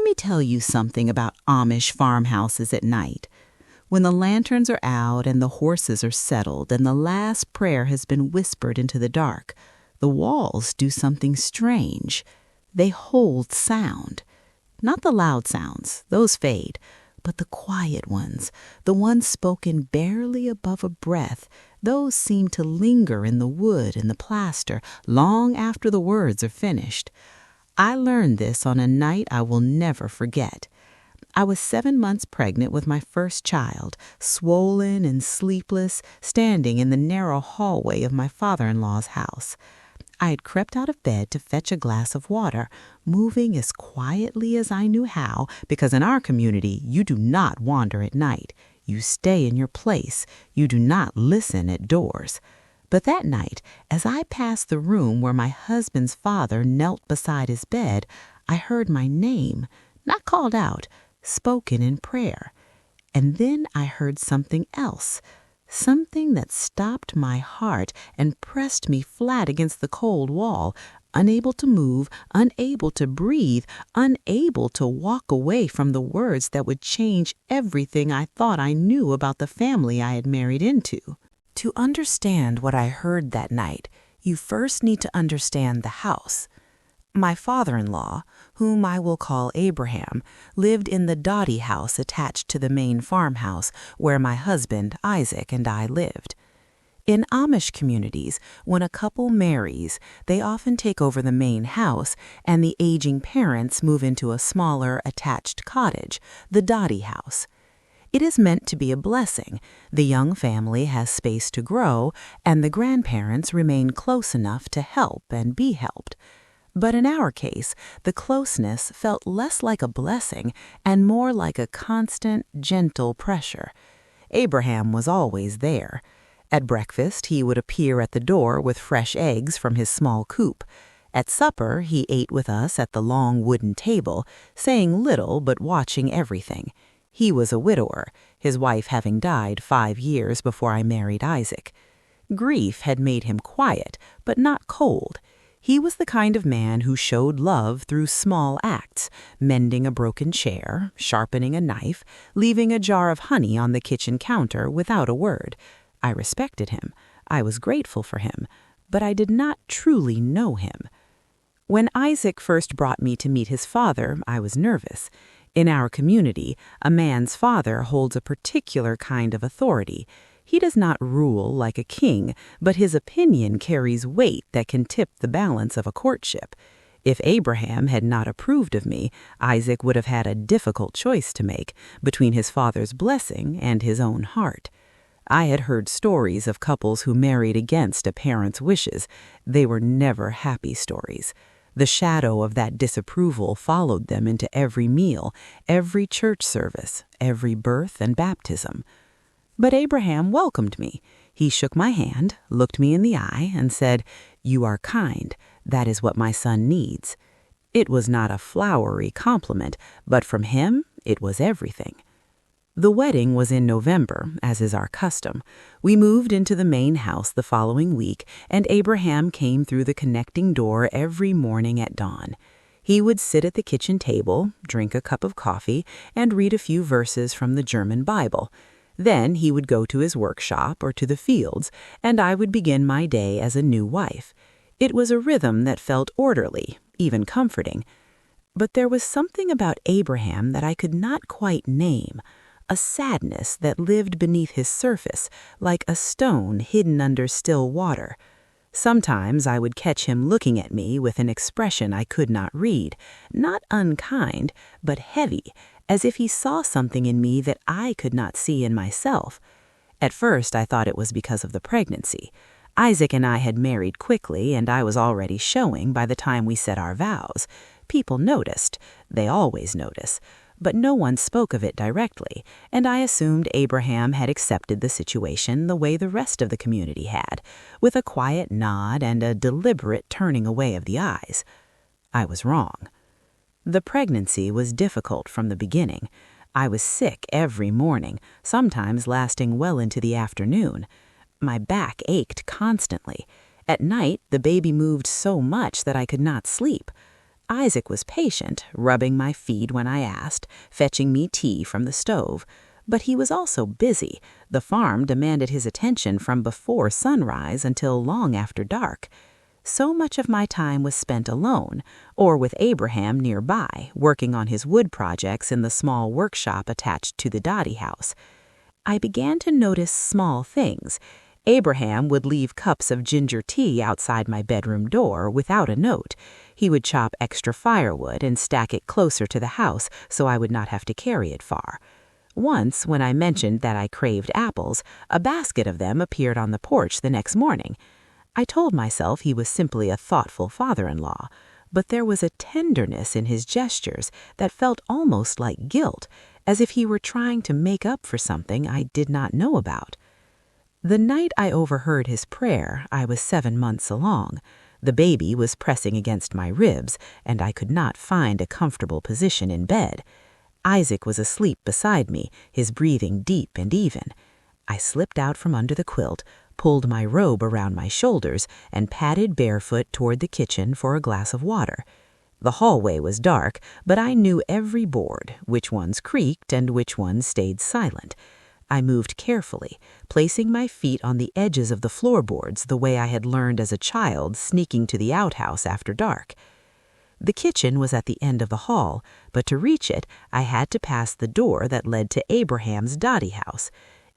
Let me tell you something about Amish farmhouses at night. When the lanterns are out and the horses are settled and the last prayer has been whispered into the dark, the walls do something strange. They hold sound. Not the loud sounds, those fade, but the quiet ones, the ones spoken barely above a breath, those seem to linger in the wood and the plaster long after the words are finished. I learned this on a night I will never forget. I was 7 months pregnant with my first child, swollen and sleepless, standing in the narrow hallway of my father-in-law's house. I had crept out of bed to fetch a glass of water, moving as quietly as I knew how, because in our community you do not wander at night. You stay in your place. You do not listen at doors. But that night, as I passed the room where my husband's father knelt beside his bed, I heard my name, not called out, spoken in prayer. And then I heard something else, something that stopped my heart and pressed me flat against the cold wall, unable to move, unable to breathe, unable to walk away from the words that would change everything I thought I knew about the family I had married into. To understand what I heard that night, you first need to understand the house. My father-in-law, whom I will call Abraham, lived in the Dottie house attached to the main farmhouse where my husband, Isaac, and I lived. In Amish communities, when a couple marries, they often take over the main house and the aging parents move into a smaller attached cottage, the Dottie house. It is meant to be a blessing. The young family has space to grow, and the grandparents remain close enough to help and be helped. But in our case, the closeness felt less like a blessing and more like a constant, gentle pressure. Abraham was always there. At breakfast, he would appear at the door with fresh eggs from his small coop. At supper, he ate with us at the long wooden table, saying little but watching everything. He was a widower, his wife having died 5 years before I married Isaac. Grief had made him quiet, but not cold. He was the kind of man who showed love through small acts, mending a broken chair, sharpening a knife, leaving a jar of honey on the kitchen counter without a word. I respected him. I was grateful for him, but I did not truly know him. When Isaac first brought me to meet his father, I was nervous. In our community, a man's father holds a particular kind of authority. He does not rule like a king, but his opinion carries weight that can tip the balance of a courtship. If Abraham had not approved of me, Isaac would have had a difficult choice to make between his father's blessing and his own heart. I had heard stories of couples who married against a parent's wishes. They were never happy stories. The shadow of that disapproval followed them into every meal, every church service, every birth and baptism. But Abraham welcomed me. He shook my hand, looked me in the eye, and said, "You are kind. That is what my son needs." It was not a flowery compliment, but from him it was everything. The wedding was in November, as is our custom. We moved into the main house the following week, and Abraham came through the connecting door every morning at dawn. He would sit at the kitchen table, drink a cup of coffee, and read a few verses from the German Bible. Then he would go to his workshop or to the fields, and I would begin my day as a new wife. It was a rhythm that felt orderly, even comforting. But there was something about Abraham that I could not quite name. A sadness that lived beneath his surface, like a stone hidden under still water. Sometimes I would catch him looking at me with an expression I could not read, not unkind, but heavy, as if he saw something in me that I could not see in myself. At first I thought it was because of the pregnancy. Isaac and I had married quickly, and I was already showing by the time we said our vows. People noticed. They always notice. But no one spoke of it directly, and I assumed Abraham had accepted the situation the way the rest of the community had, with a quiet nod and a deliberate turning away of the eyes. I was wrong. The pregnancy was difficult from the beginning. I was sick every morning, sometimes lasting well into the afternoon. My back ached constantly. At night, the baby moved so much that I could not sleep. Isaac was patient, rubbing my feet when I asked, fetching me tea from the stove. But he was also busy. The farm demanded his attention from before sunrise until long after dark. So much of my time was spent alone, or with Abraham nearby, working on his wood projects in the small workshop attached to the Dottie house. I began to notice small things. Abraham would leave cups of ginger tea outside my bedroom door without a note. He would chop extra firewood and stack it closer to the house so I would not have to carry it far. Once, when I mentioned that I craved apples, a basket of them appeared on the porch the next morning. I told myself he was simply a thoughtful father-in-law, but there was a tenderness in his gestures that felt almost like guilt, as if he were trying to make up for something I did not know about. The night I overheard his prayer, I was 7 months along. The baby was pressing against my ribs, and I could not find a comfortable position in bed. Isaac was asleep beside me, his breathing deep and even. I slipped out from under the quilt, pulled my robe around my shoulders, and padded barefoot toward the kitchen for a glass of water. The hallway was dark, but I knew every board, which ones creaked and which ones stayed silent. I moved carefully, placing my feet on the edges of the floorboards the way I had learned as a child sneaking to the outhouse after dark. The kitchen was at the end of the hall, but to reach it, I had to pass the door that led to Abraham's Dottie house.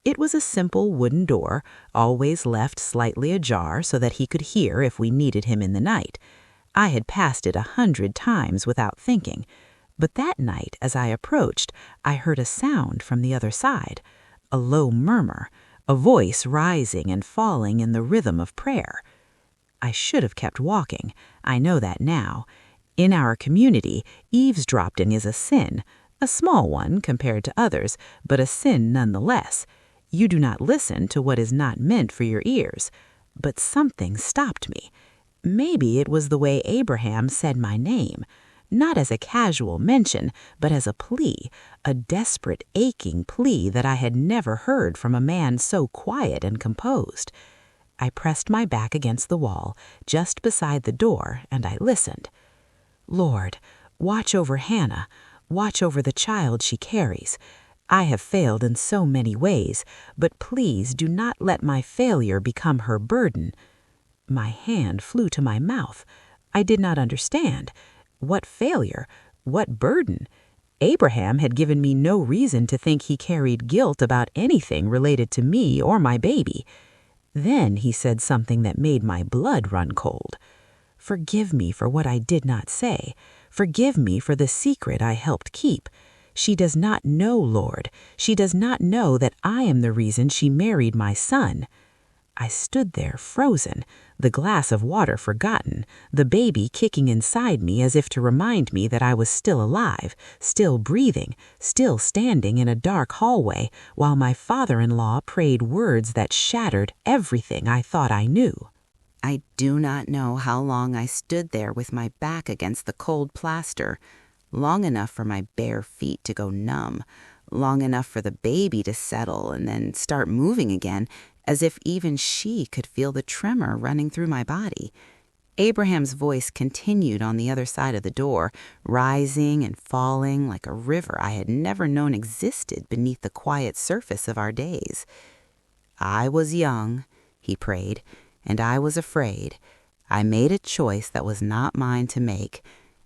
It was a simple wooden door, always left slightly ajar so that he could hear if we needed him in the night. I had passed it 100 times without thinking, but that night, as I approached, I heard a sound from the other side, a low murmur, a voice rising and falling in the rhythm of prayer. I should have kept walking. I know that now. In our community, eavesdropping is a sin, a small one compared to others, but a sin nonetheless. You do not listen to what is not meant for your ears. But something stopped me. Maybe it was the way Abraham said my name, not as a casual mention, but as a plea, a desperate, aching plea that I had never heard from a man so quiet and composed. I pressed my back against the wall, just beside the door, and I listened. Lord, watch over Hannah, watch over the child she carries. I have failed in so many ways, but please do not let my failure become her burden. My hand flew to my mouth. I did not understand. What failure? What burden? Abraham had given me no reason to think he carried guilt about anything related to me or my baby. Then he said something that made my blood run cold. Forgive me for what I did not say. Forgive me for the secret I helped keep. She does not know, Lord. She does not know that I am the reason she married my son. I stood there frozen, the glass of water forgotten, the baby kicking inside me as if to remind me that I was still alive, still breathing, still standing in a dark hallway, while my father-in-law prayed words that shattered everything I thought I knew. I do not know how long I stood there with my back against the cold plaster, long enough for my bare feet to go numb, long enough for the baby to settle and then start moving again, as if even she could feel the tremor running through my body. Abraham's voice continued on the other side of the door, rising and falling like a river I had never known existed beneath the quiet surface of our days. I was young, he prayed, and I was afraid. I made a choice that was not mine to make,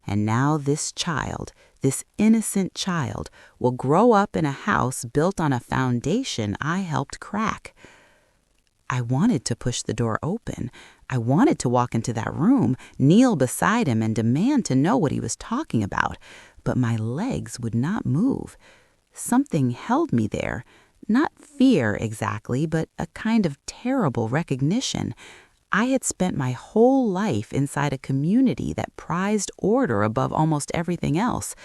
and now this child, this innocent child, will grow up in a house built on a foundation I helped crack. I wanted to push the door open. I wanted to walk into that room, kneel beside him, and demand to know what he was talking about, but my legs would not move. Something held me there, not fear exactly, but a kind of terrible recognition. I had spent my whole life inside a community that prized order above almost everything else.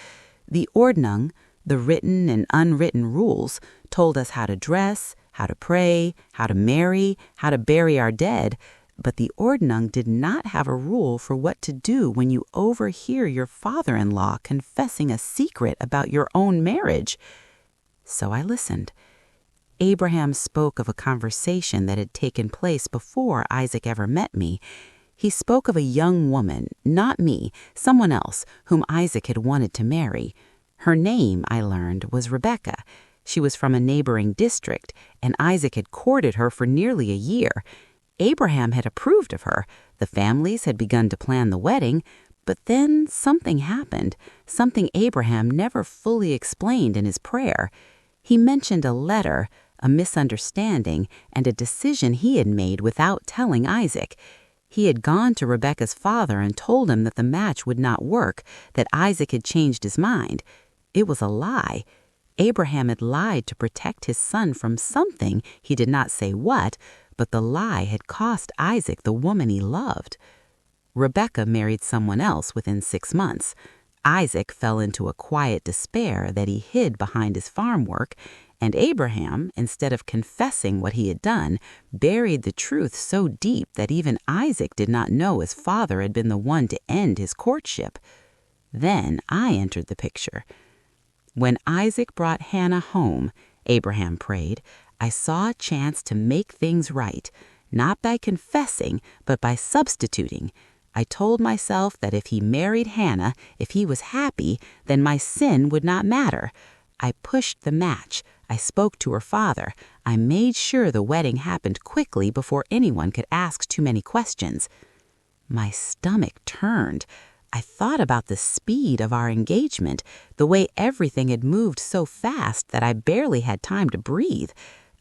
The Ordnung, the written and unwritten rules, told us how to dress, how to pray, how to marry, how to bury our dead, but the Ordnung did not have a rule for what to do when you overhear your father-in-law confessing a secret about your own marriage. So I listened. Abraham spoke of a conversation that had taken place before Isaac ever met me. He spoke of a young woman, not me, someone else, whom Isaac had wanted to marry. Her name, I learned, was Rebecca. She was from a neighboring district, and Isaac had courted her for nearly a year. Abraham had approved of her. The families had begun to plan the wedding, but then something happened, something Abraham never fully explained in his prayer. He mentioned a letter, a misunderstanding, and a decision he had made without telling Isaac. He had gone to Rebekah's father and told him that the match would not work, that Isaac had changed his mind. It was a lie. Abraham had lied to protect his son from something, he did not say what, but the lie had cost Isaac the woman he loved. Rebekah married someone else within 6 months. Isaac fell into a quiet despair that he hid behind his farm work, and Abraham, instead of confessing what he had done, buried the truth so deep that even Isaac did not know his father had been the one to end his courtship. Then I entered the picture. When Isaac brought Hannah home, Abraham prayed, I saw a chance to make things right, not by confessing, but by substituting. I told myself that if he married Hannah, if he was happy, then my sin would not matter. I pushed the match. I spoke to her father. I made sure the wedding happened quickly before anyone could ask too many questions. My stomach turned. I thought about the speed of our engagement, the way everything had moved so fast that I barely had time to breathe.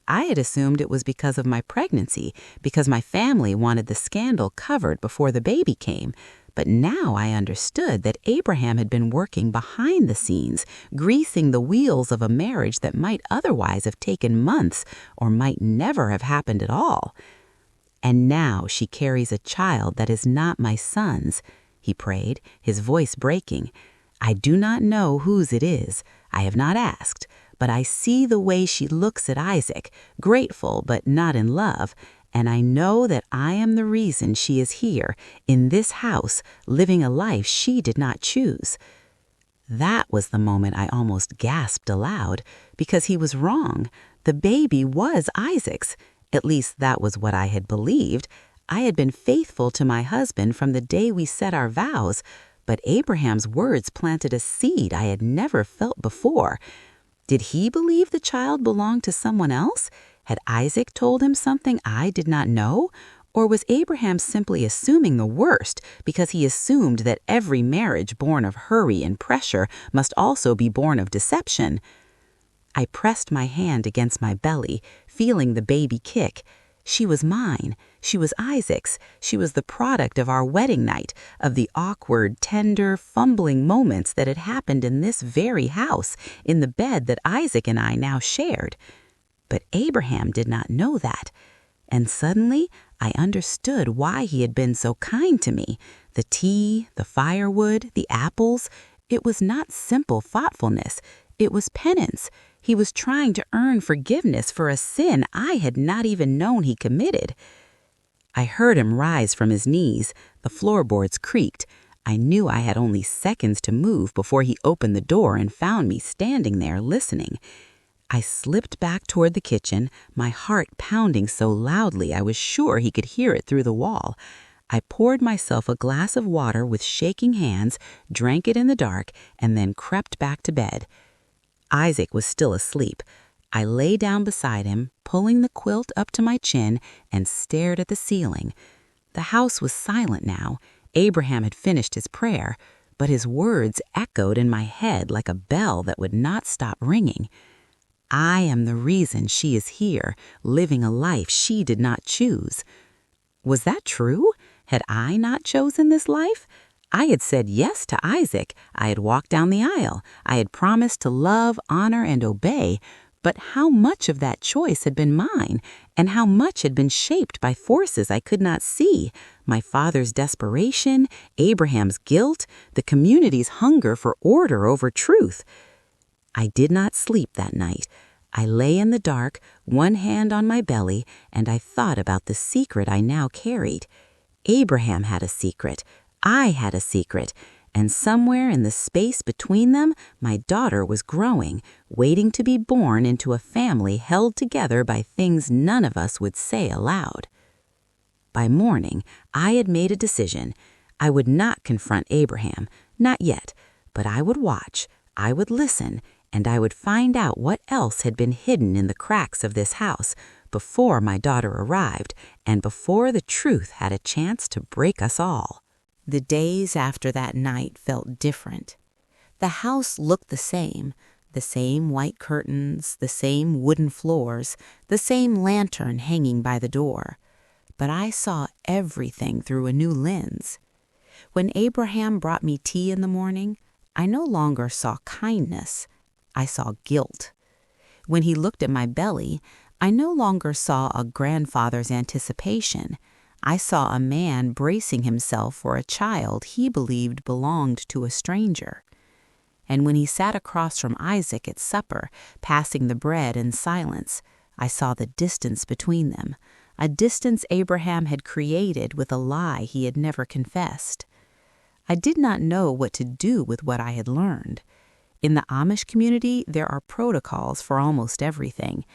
I had assumed it was because of my pregnancy, because my family wanted the scandal covered before the baby came. But now I understood that Abraham had been working behind the scenes, greasing the wheels of a marriage that might otherwise have taken months or might never have happened at all. And now she carries a child that is not my son's, he prayed, his voice breaking. I do not know whose it is. I have not asked. But I see the way she looks at Isaac, grateful but not in love, and I know that I am the reason she is here, in this house, living a life she did not choose. That was the moment I almost gasped aloud, because he was wrong. The baby was Isaac's. At least that was what I had believed. I had been faithful to my husband from the day we said our vows, but Abraham's words planted a seed I had never felt before. Did he believe the child belonged to someone else? Had Isaac told him something I did not know? Or was Abraham simply assuming the worst because he assumed that every marriage born of hurry and pressure must also be born of deception? I pressed my hand against my belly, feeling the baby kick. She was mine. She was Isaac's. She was the product of our wedding night, of the awkward, tender, fumbling moments that had happened in this very house, in the bed that Isaac and I now shared. But Abraham did not know that. And suddenly, I understood why he had been so kind to me. The tea, the firewood, the apples. It was not simple thoughtfulness. It was penance. He was trying to earn forgiveness for a sin I had not even known he committed. I heard him rise from his knees. The floorboards creaked. I knew I had only seconds to move before he opened the door and found me standing there listening. I slipped back toward the kitchen, my heart pounding so loudly I was sure he could hear it through the wall. I poured myself a glass of water with shaking hands, drank it in the dark, and then crept back to bed. Isaac was still asleep. I lay down beside him, pulling the quilt up to my chin, and stared at the ceiling. The house was silent now. Abraham had finished his prayer, but his words echoed in my head like a bell that would not stop ringing. I am the reason she is here, living a life she did not choose. Was that true? Had I not chosen this life? I had said yes to Isaac. I had walked down the aisle. I had promised to love, honor, and obey. But how much of that choice had been mine, and how much had been shaped by forces I could not see? My father's desperation, Abraham's guilt, the community's hunger for order over truth. I did not sleep that night. I lay in the dark, one hand on my belly, and I thought about the secret I now carried. Abraham had a secret. I had a secret, and somewhere in the space between them, my daughter was growing, waiting to be born into a family held together by things none of us would say aloud. By morning, I had made a decision. I would not confront Abraham, not yet, but I would watch, I would listen, and I would find out what else had been hidden in the cracks of this house before my daughter arrived and before the truth had a chance to break us all. The days after that night felt different. The house looked the same white curtains, the same wooden floors, the same lantern hanging by the door. But I saw everything through a new lens. When Abraham brought me tea in the morning, I no longer saw kindness. I saw guilt. When he looked at my belly, I no longer saw a grandfather's anticipation. I saw a man bracing himself for a child he believed belonged to a stranger. And when he sat across from Isaac at supper, passing the bread in silence, I saw the distance between them, a distance Abraham had created with a lie he had never confessed. I did not know what to do with what I had learned. In the Amish community, there are protocols for almost everything.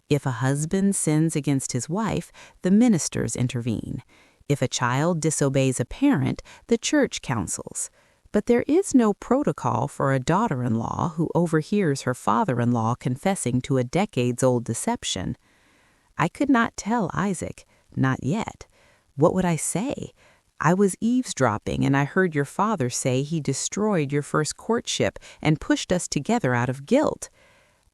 If a husband sins against his wife, the ministers intervene. If a child disobeys a parent, the church counsels. But there is no protocol for a daughter-in-law who overhears her father-in-law confessing to a decades-old deception. I could not tell Isaac, not yet. What would I say? I was eavesdropping, and I heard your father say he destroyed your first courtship and pushed us together out of guilt.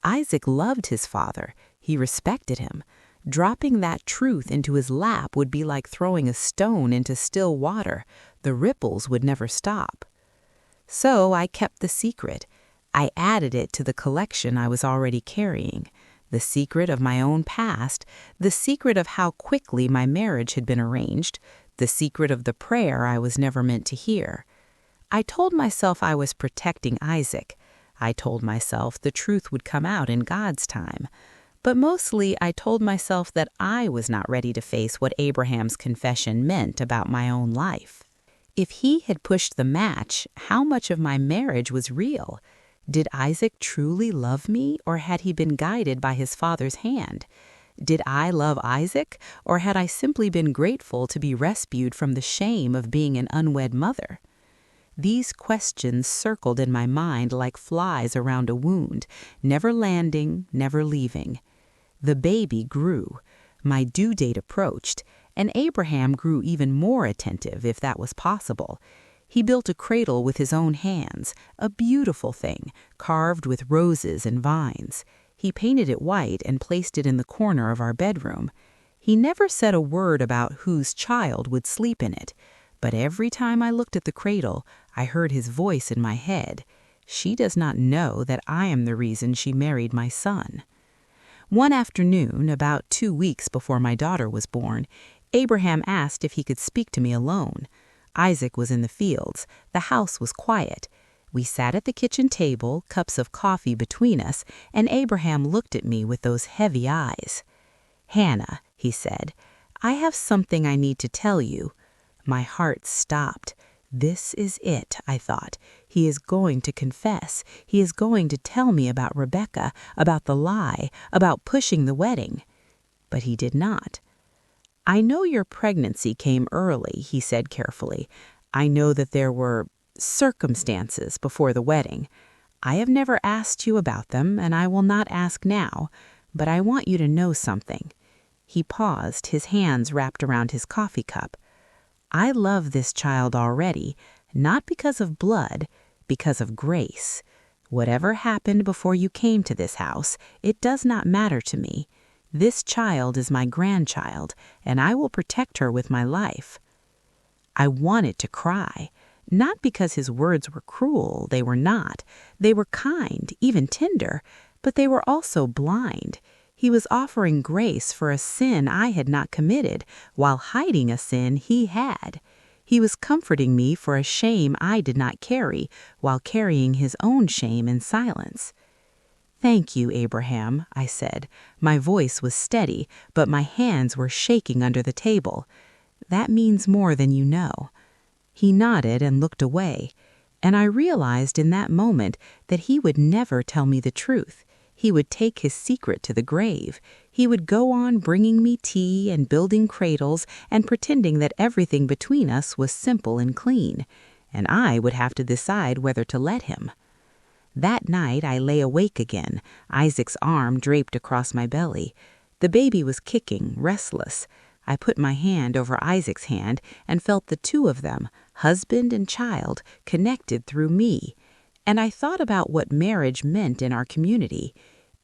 Isaac loved his father. He respected him. Dropping that truth into his lap would be like throwing a stone into still water. The ripples would never stop. So I kept the secret. I added it to the collection I was already carrying. The secret of my own past, the secret of how quickly my marriage had been arranged, the secret of the prayer I was never meant to hear. I told myself I was protecting Isaac. I told myself the truth would come out in God's time. But mostly I told myself that I was not ready to face what Abraham's confession meant about my own life. If he had pushed the match, how much of my marriage was real? Did Isaac truly love me, or had he been guided by his father's hand? Did I love Isaac, or had I simply been grateful to be rescued from the shame of being an unwed mother? These questions circled in my mind like flies around a wound, never landing, never leaving. The baby grew. My due date approached, and Abraham grew even more attentive, if that was possible. He built a cradle with his own hands, a beautiful thing, carved with roses and vines. He painted it white and placed it in the corner of our bedroom. He never said a word about whose child would sleep in it, but every time I looked at the cradle, I heard his voice in my head. She does not know that I am the reason she married my son. One afternoon, about 2 weeks before my daughter was born, Abraham asked if he could speak to me alone. Isaac was in the fields. The house was quiet. We sat at the kitchen table, cups of coffee between us, and Abraham looked at me with those heavy eyes. "Hannah," he said, "I have something I need to tell you." My heart stopped. This is it, I thought. He is going to confess. He is going to tell me about Rebecca, about the lie, about pushing the wedding. But he did not. "I know your pregnancy came early," he said carefully. "I know that there were circumstances before the wedding. I have never asked you about them, and I will not ask now, but I want you to know something." He paused, his hands wrapped around his coffee cup. "I love this child already, not because of blood, because of grace. Whatever happened before you came to this house, it does not matter to me. This child is my grandchild, and I will protect her with my life." I wanted to cry, not because his words were cruel. They were not. They were kind, even tender, but they were also blind. He was offering grace for a sin I had not committed, while hiding a sin he had. He was comforting me for a shame I did not carry, while carrying his own shame in silence. "Thank you, Abraham," I said. My voice was steady, but my hands were shaking under the table. "That means more than you know." He nodded and looked away, and I realized in that moment that he would never tell me the truth. He would take his secret to the grave. He would go on bringing me tea and building cradles and pretending that everything between us was simple and clean, and I would have to decide whether to let him. That night I lay awake again, Isaac's arm draped across my belly. The baby was kicking, restless. I put my hand over Isaac's hand and felt the two of them, husband and child, connected through me. And I thought about what marriage meant in our community.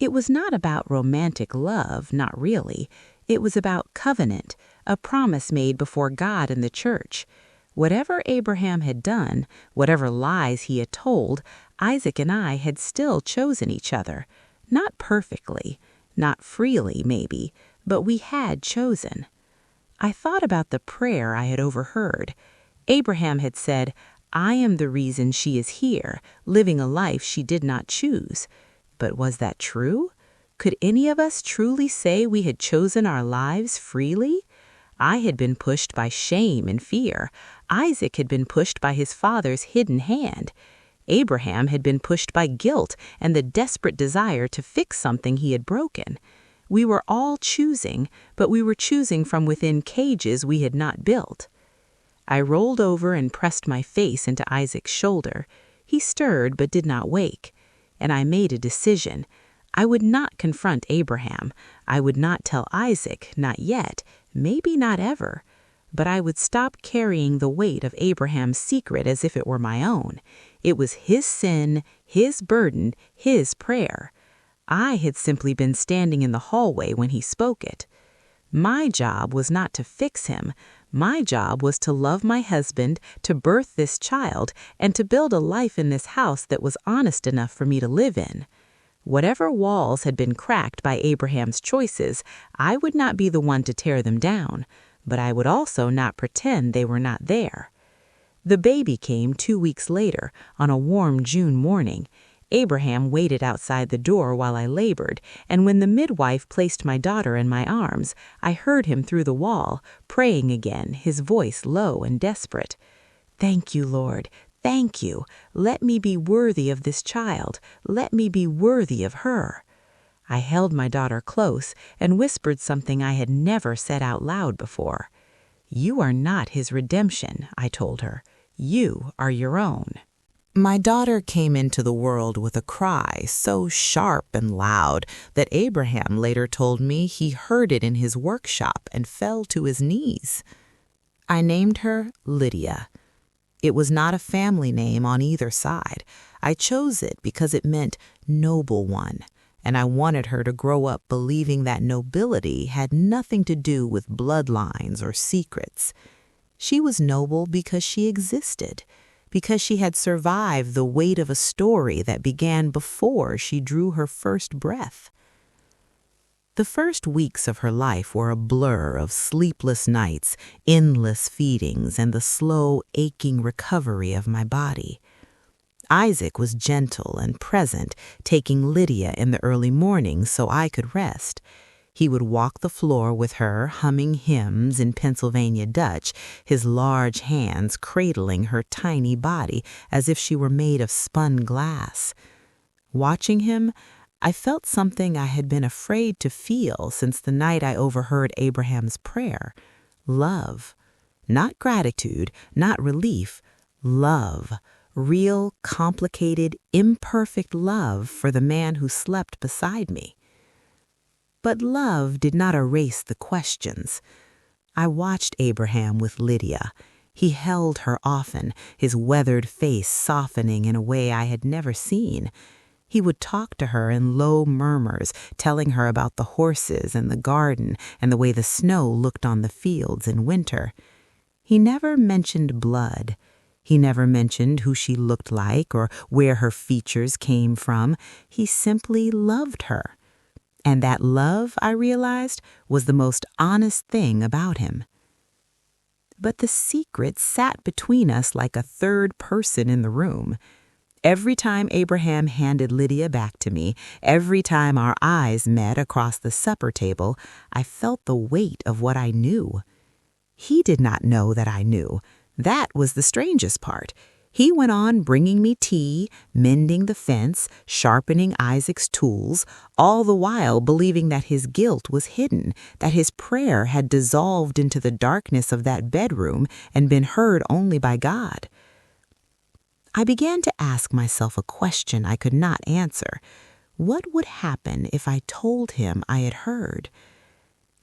It was not about romantic love, not really. It was about covenant, a promise made before God and the church. Whatever Abraham had done, whatever lies he had told, Isaac and I had still chosen each other. Not perfectly, not freely maybe, but we had chosen. I thought about the prayer I had overheard. Abraham had said, "I am the reason she is here, living a life she did not choose." But was that true? Could any of us truly say we had chosen our lives freely? I had been pushed by shame and fear. Isaac had been pushed by his father's hidden hand. Abraham had been pushed by guilt and the desperate desire to fix something he had broken. We were all choosing, but we were choosing from within cages we had not built. I rolled over and pressed my face into Isaac's shoulder. He stirred but did not wake. And I made a decision. I would not confront Abraham. I would not tell Isaac, not yet, maybe not ever. But I would stop carrying the weight of Abraham's secret as if it were my own. It was his sin, his burden, his prayer. I had simply been standing in the hallway when he spoke it. My job was not to fix him. My job was to love my husband, to birth this child, and to build a life in this house that was honest enough for me to live in. Whatever walls had been cracked by Abraham's choices, I would not be the one to tear them down, but I would also not pretend they were not there. The baby came 2 weeks later, on a warm June morning. Abraham waited outside the door while I labored, and when the midwife placed my daughter in my arms, I heard him through the wall, praying again, his voice low and desperate. "Thank you, Lord. Thank you. Let me be worthy of this child. Let me be worthy of her." I held my daughter close and whispered something I had never said out loud before. "You are not his redemption," I told her. "You are your own." My daughter came into the world with a cry so sharp and loud that Abraham later told me he heard it in his workshop and fell to his knees. I named her Lydia. It was not a family name on either side. I chose it because it meant noble one, and I wanted her to grow up believing that nobility had nothing to do with bloodlines or secrets. She was noble because she existed, because she had survived the weight of a story that began before she drew her first breath. The first weeks of her life were a blur of sleepless nights, endless feedings, and the slow, aching recovery of my body. Isaac was gentle and present, taking Lydia in the early mornings so I could rest. He would walk the floor with her, humming hymns in Pennsylvania Dutch, his large hands cradling her tiny body as if she were made of spun glass. Watching him, I felt something I had been afraid to feel since the night I overheard Abraham's prayer. Love. Not gratitude, not relief. Love. Real, complicated, imperfect love for the man who slept beside me. But love did not erase the questions. I watched Abraham with Lydia. He held her often, his weathered face softening in a way I had never seen. He would talk to her in low murmurs, telling her about the horses and the garden and the way the snow looked on the fields in winter. He never mentioned blood. He never mentioned who she looked like or where her features came from. He simply loved her. And that love, I realized, was the most honest thing about him. But the secret sat between us like a third person in the room. Every time Abraham handed Lydia back to me, every time our eyes met across the supper table, I felt the weight of what I knew. He did not know that I knew. That was the strangest part. He went on bringing me tea, mending the fence, sharpening Isaac's tools, all the while believing that his guilt was hidden, that his prayer had dissolved into the darkness of that bedroom and been heard only by God. I began to ask myself a question I could not answer. What would happen if I told him I had heard?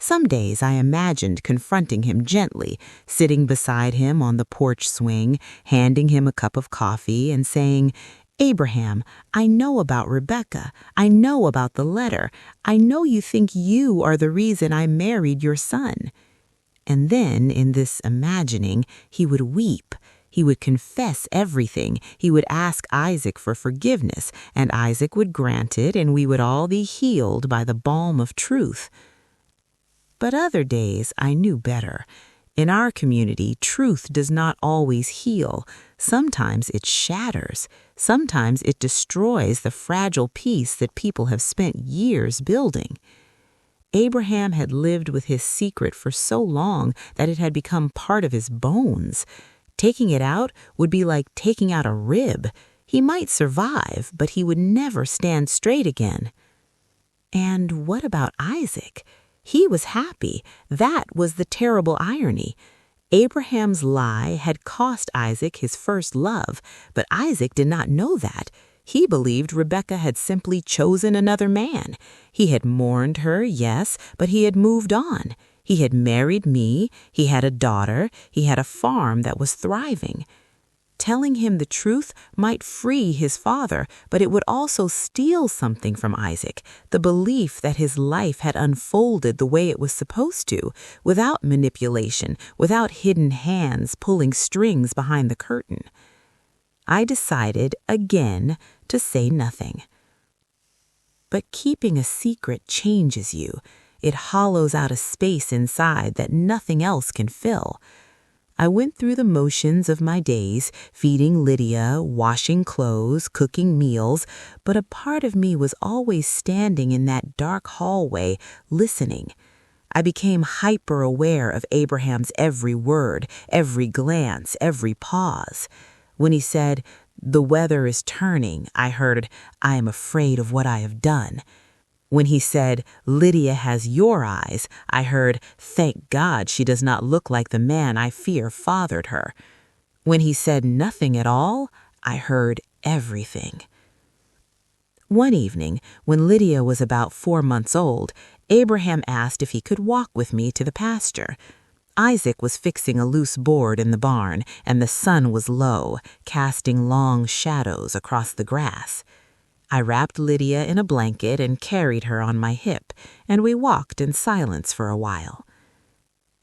Some days I imagined confronting him gently, sitting beside him on the porch swing, handing him a cup of coffee and saying, "Abraham, I know about Rebecca. I know about the letter. I know you think you are the reason I married your son." And then, in this imagining, he would weep. He would confess everything. He would ask Isaac for forgiveness, and Isaac would grant it, and we would all be healed by the balm of truth. But other days I knew better. In our community, truth does not always heal. Sometimes it shatters. Sometimes it destroys the fragile peace that people have spent years building. Abraham had lived with his secret for so long that it had become part of his bones. Taking it out would be like taking out a rib. He might survive, but he would never stand straight again. And what about Isaac? He was happy. That was the terrible irony. Abraham's lie had cost Isaac his first love, but Isaac did not know that. He believed Rebecca had simply chosen another man. He had mourned her, yes, but he had moved on. He had married me. He had a daughter. He had a farm that was thriving. Telling him the truth might free his father, but it would also steal something from Isaac, the belief that his life had unfolded the way it was supposed to, without manipulation, without hidden hands pulling strings behind the curtain. I decided, again, to say nothing. But keeping a secret changes you. It hollows out a space inside that nothing else can fill. I went through the motions of my days, feeding Lydia, washing clothes, cooking meals, but a part of me was always standing in that dark hallway, listening. I became hyper-aware of Abraham's every word, every glance, every pause. When he said, "The weather is turning," I heard, "I am afraid of what I have done." When he said, "Lydia has your eyes," I heard, "Thank God she does not look like the man I fear fathered her." When he said nothing at all, I heard everything. One evening, when Lydia was about 4 months old, Abraham asked if he could walk with me to the pasture. Isaac was fixing a loose board in the barn, and the sun was low, casting long shadows across the grass. I wrapped Lydia in a blanket and carried her on my hip, and we walked in silence for a while.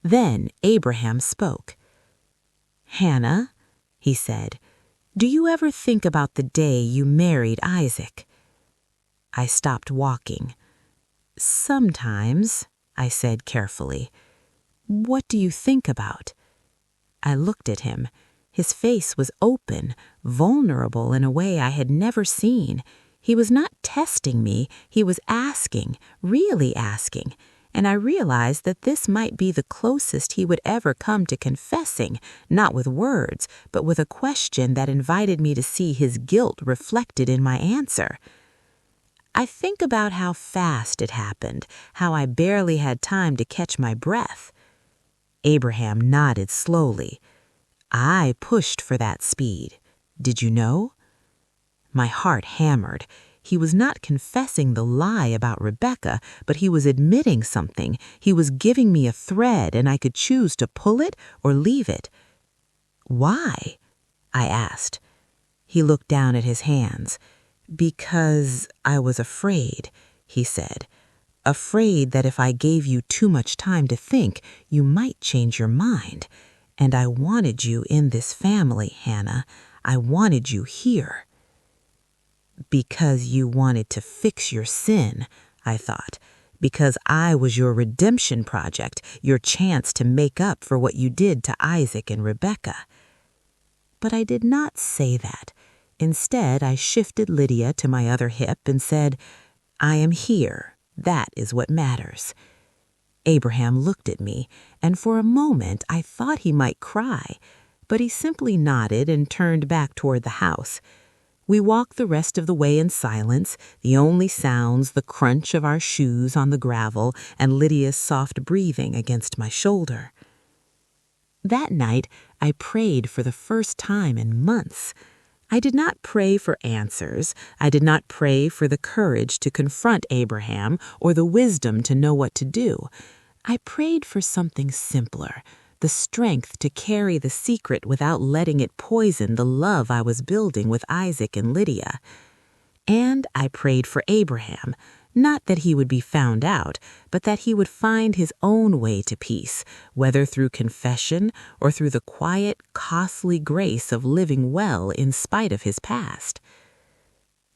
Then Abraham spoke. "Hannah," he said, "do you ever think about the day you married Isaac?" I stopped walking. "Sometimes," I said carefully. "What do you think about?" I looked at him. His face was open, vulnerable in a way I had never seen. He was not testing me, he was asking, really asking, and I realized that this might be the closest he would ever come to confessing, not with words, but with a question that invited me to see his guilt reflected in my answer. I think about how fast it happened, how I barely had time to catch my breath. Abraham nodded slowly. "I pushed for that speed. Did you know?" My heart hammered. He was not confessing the lie about Rebecca, but he was admitting something. He was giving me a thread, and I could choose to pull it or leave it. "Why?" I asked. He looked down at his hands. "Because I was afraid," he said. "Afraid that if I gave you too much time to think, you might change your mind. And I wanted you in this family, Hannah. I wanted you here." "Because you wanted to fix your sin," I thought. "Because I was your redemption project, your chance to make up for what you did to Isaac and Rebecca." But I did not say that. Instead, I shifted Lydia to my other hip and said, "I am here. That is what matters." Abraham looked at me, and for a moment I thought he might cry. but he simply nodded and turned back toward the house. We walked the rest of the way in silence, the only sounds the crunch of our shoes on the gravel and Lydia's soft breathing against my shoulder. That night, I prayed for the first time in months. I did not pray for answers. I did not pray for the courage to confront Abraham or the wisdom to know what to do. I prayed for something simpler, the strength to carry the secret without letting it poison the love I was building with Isaac and Lydia. And I prayed for Abraham, not that he would be found out, but that he would find his own way to peace, whether through confession or through the quiet, costly grace of living well in spite of his past.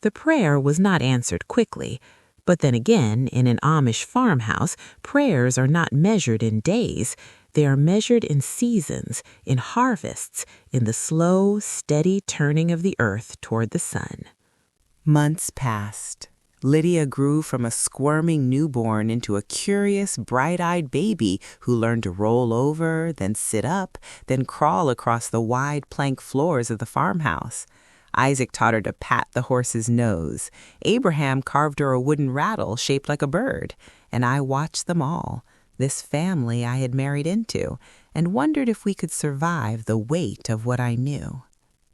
The prayer was not answered quickly, but then again, in an Amish farmhouse, prayers are not measured in days. They are measured in seasons, in harvests, in the slow, steady turning of the earth toward the sun. Months passed. Lydia grew from a squirming newborn into a curious, bright-eyed baby who learned to roll over, then sit up, then crawl across the wide plank floors of the farmhouse. Isaac taught her to pat the horse's nose. Abraham carved her a wooden rattle shaped like a bird. And I watched them all, this family I had married into, and wondered if we could survive the weight of what I knew.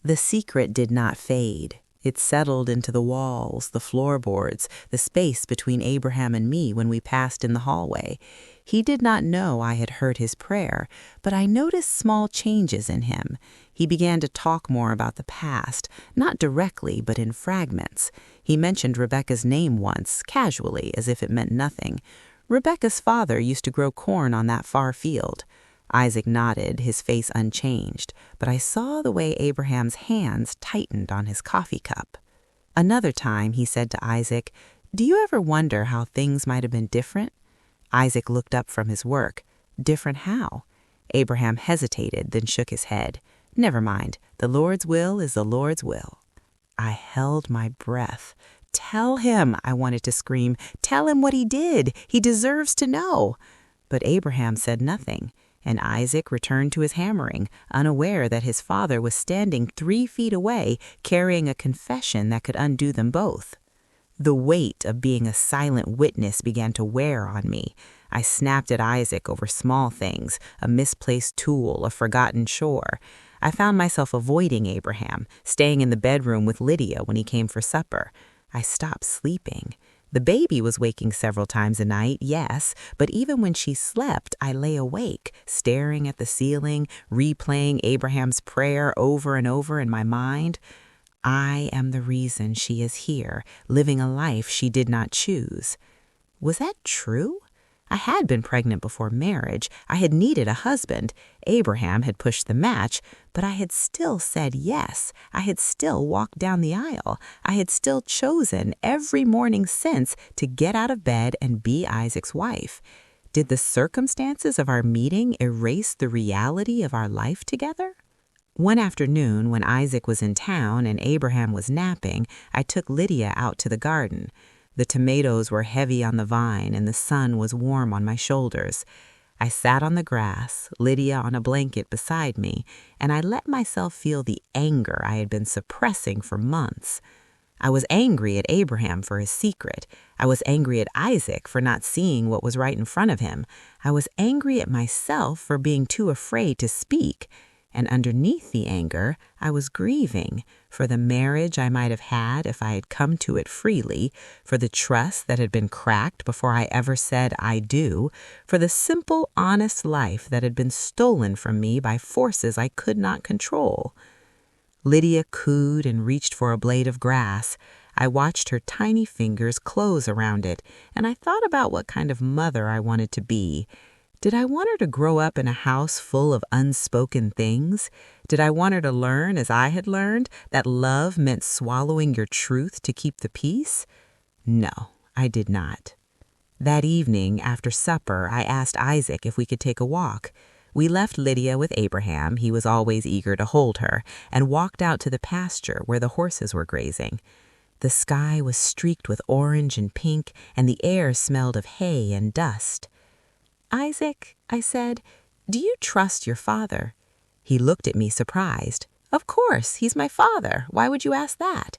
The secret did not fade. It settled into the walls, the floorboards, the space between Abraham and me when we passed in the hallway. He did not know I had heard his prayer, but I noticed small changes in him. He began to talk more about the past, not directly, but in fragments. He mentioned Rebecca's name once, casually, as if it meant nothing. Rebecca's father used to grow corn on that far field. Isaac nodded, his face unchanged, but I saw the way Abraham's hands tightened on his coffee cup. Another time he said to Isaac, "Do you ever wonder how things might have been different?" Isaac looked up from his work. "Different how?" Abraham hesitated, then shook his head. "Never mind. The Lord's will is the Lord's will." I held my breath. "Tell him," I wanted to scream. "Tell him what he did. He deserves to know." But Abraham said nothing, and Isaac returned to his hammering, unaware that his father was standing 3 feet away, carrying a confession that could undo them both. The weight of being a silent witness began to wear on me. I snapped at Isaac over small things, a misplaced tool, a forgotten chore. I found myself avoiding Abraham, staying in the bedroom with Lydia when he came for supper. I stopped sleeping. The baby was waking several times a night, yes, but even when she slept, I lay awake, staring at the ceiling, replaying Abraham's prayer over and over in my mind. I am the reason she is here, living a life she did not choose. Was that true? I had been pregnant before marriage. I had needed a husband. Abraham had pushed the match, but I had still said yes. I had still walked down the aisle. I had still chosen every morning since to get out of bed and be Isaac's wife. Did the circumstances of our meeting erase the reality of our life together? One afternoon, when Isaac was in town and Abraham was napping, I took Lydia out to the garden. The tomatoes were heavy on the vine and the sun was warm on my shoulders. I sat on the grass, Lydia on a blanket beside me, and I let myself feel the anger I had been suppressing for months. I was angry at Abraham for his secret. I was angry at Isaac for not seeing what was right in front of him. I was angry at myself for being too afraid to speak. And underneath the anger, I was grieving for the marriage I might have had if I had come to it freely, for the trust that had been cracked before I ever said I do, for the simple, honest life that had been stolen from me by forces I could not control. Lydia cooed and reached for a blade of grass. I watched her tiny fingers close around it, and I thought about what kind of mother I wanted to be. Did I want her to grow up in a house full of unspoken things? Did I want her to learn, as I had learned, that love meant swallowing your truth to keep the peace? No, I did not. That evening, after supper, I asked Isaac if we could take a walk. We left Lydia with Abraham, he was always eager to hold her, and walked out to the pasture where the horses were grazing. The sky was streaked with orange and pink, and the air smelled of hay and dust. "Isaac," I said, "do you trust your father?" He looked at me surprised. "Of course, he's my father. Why would you ask that?"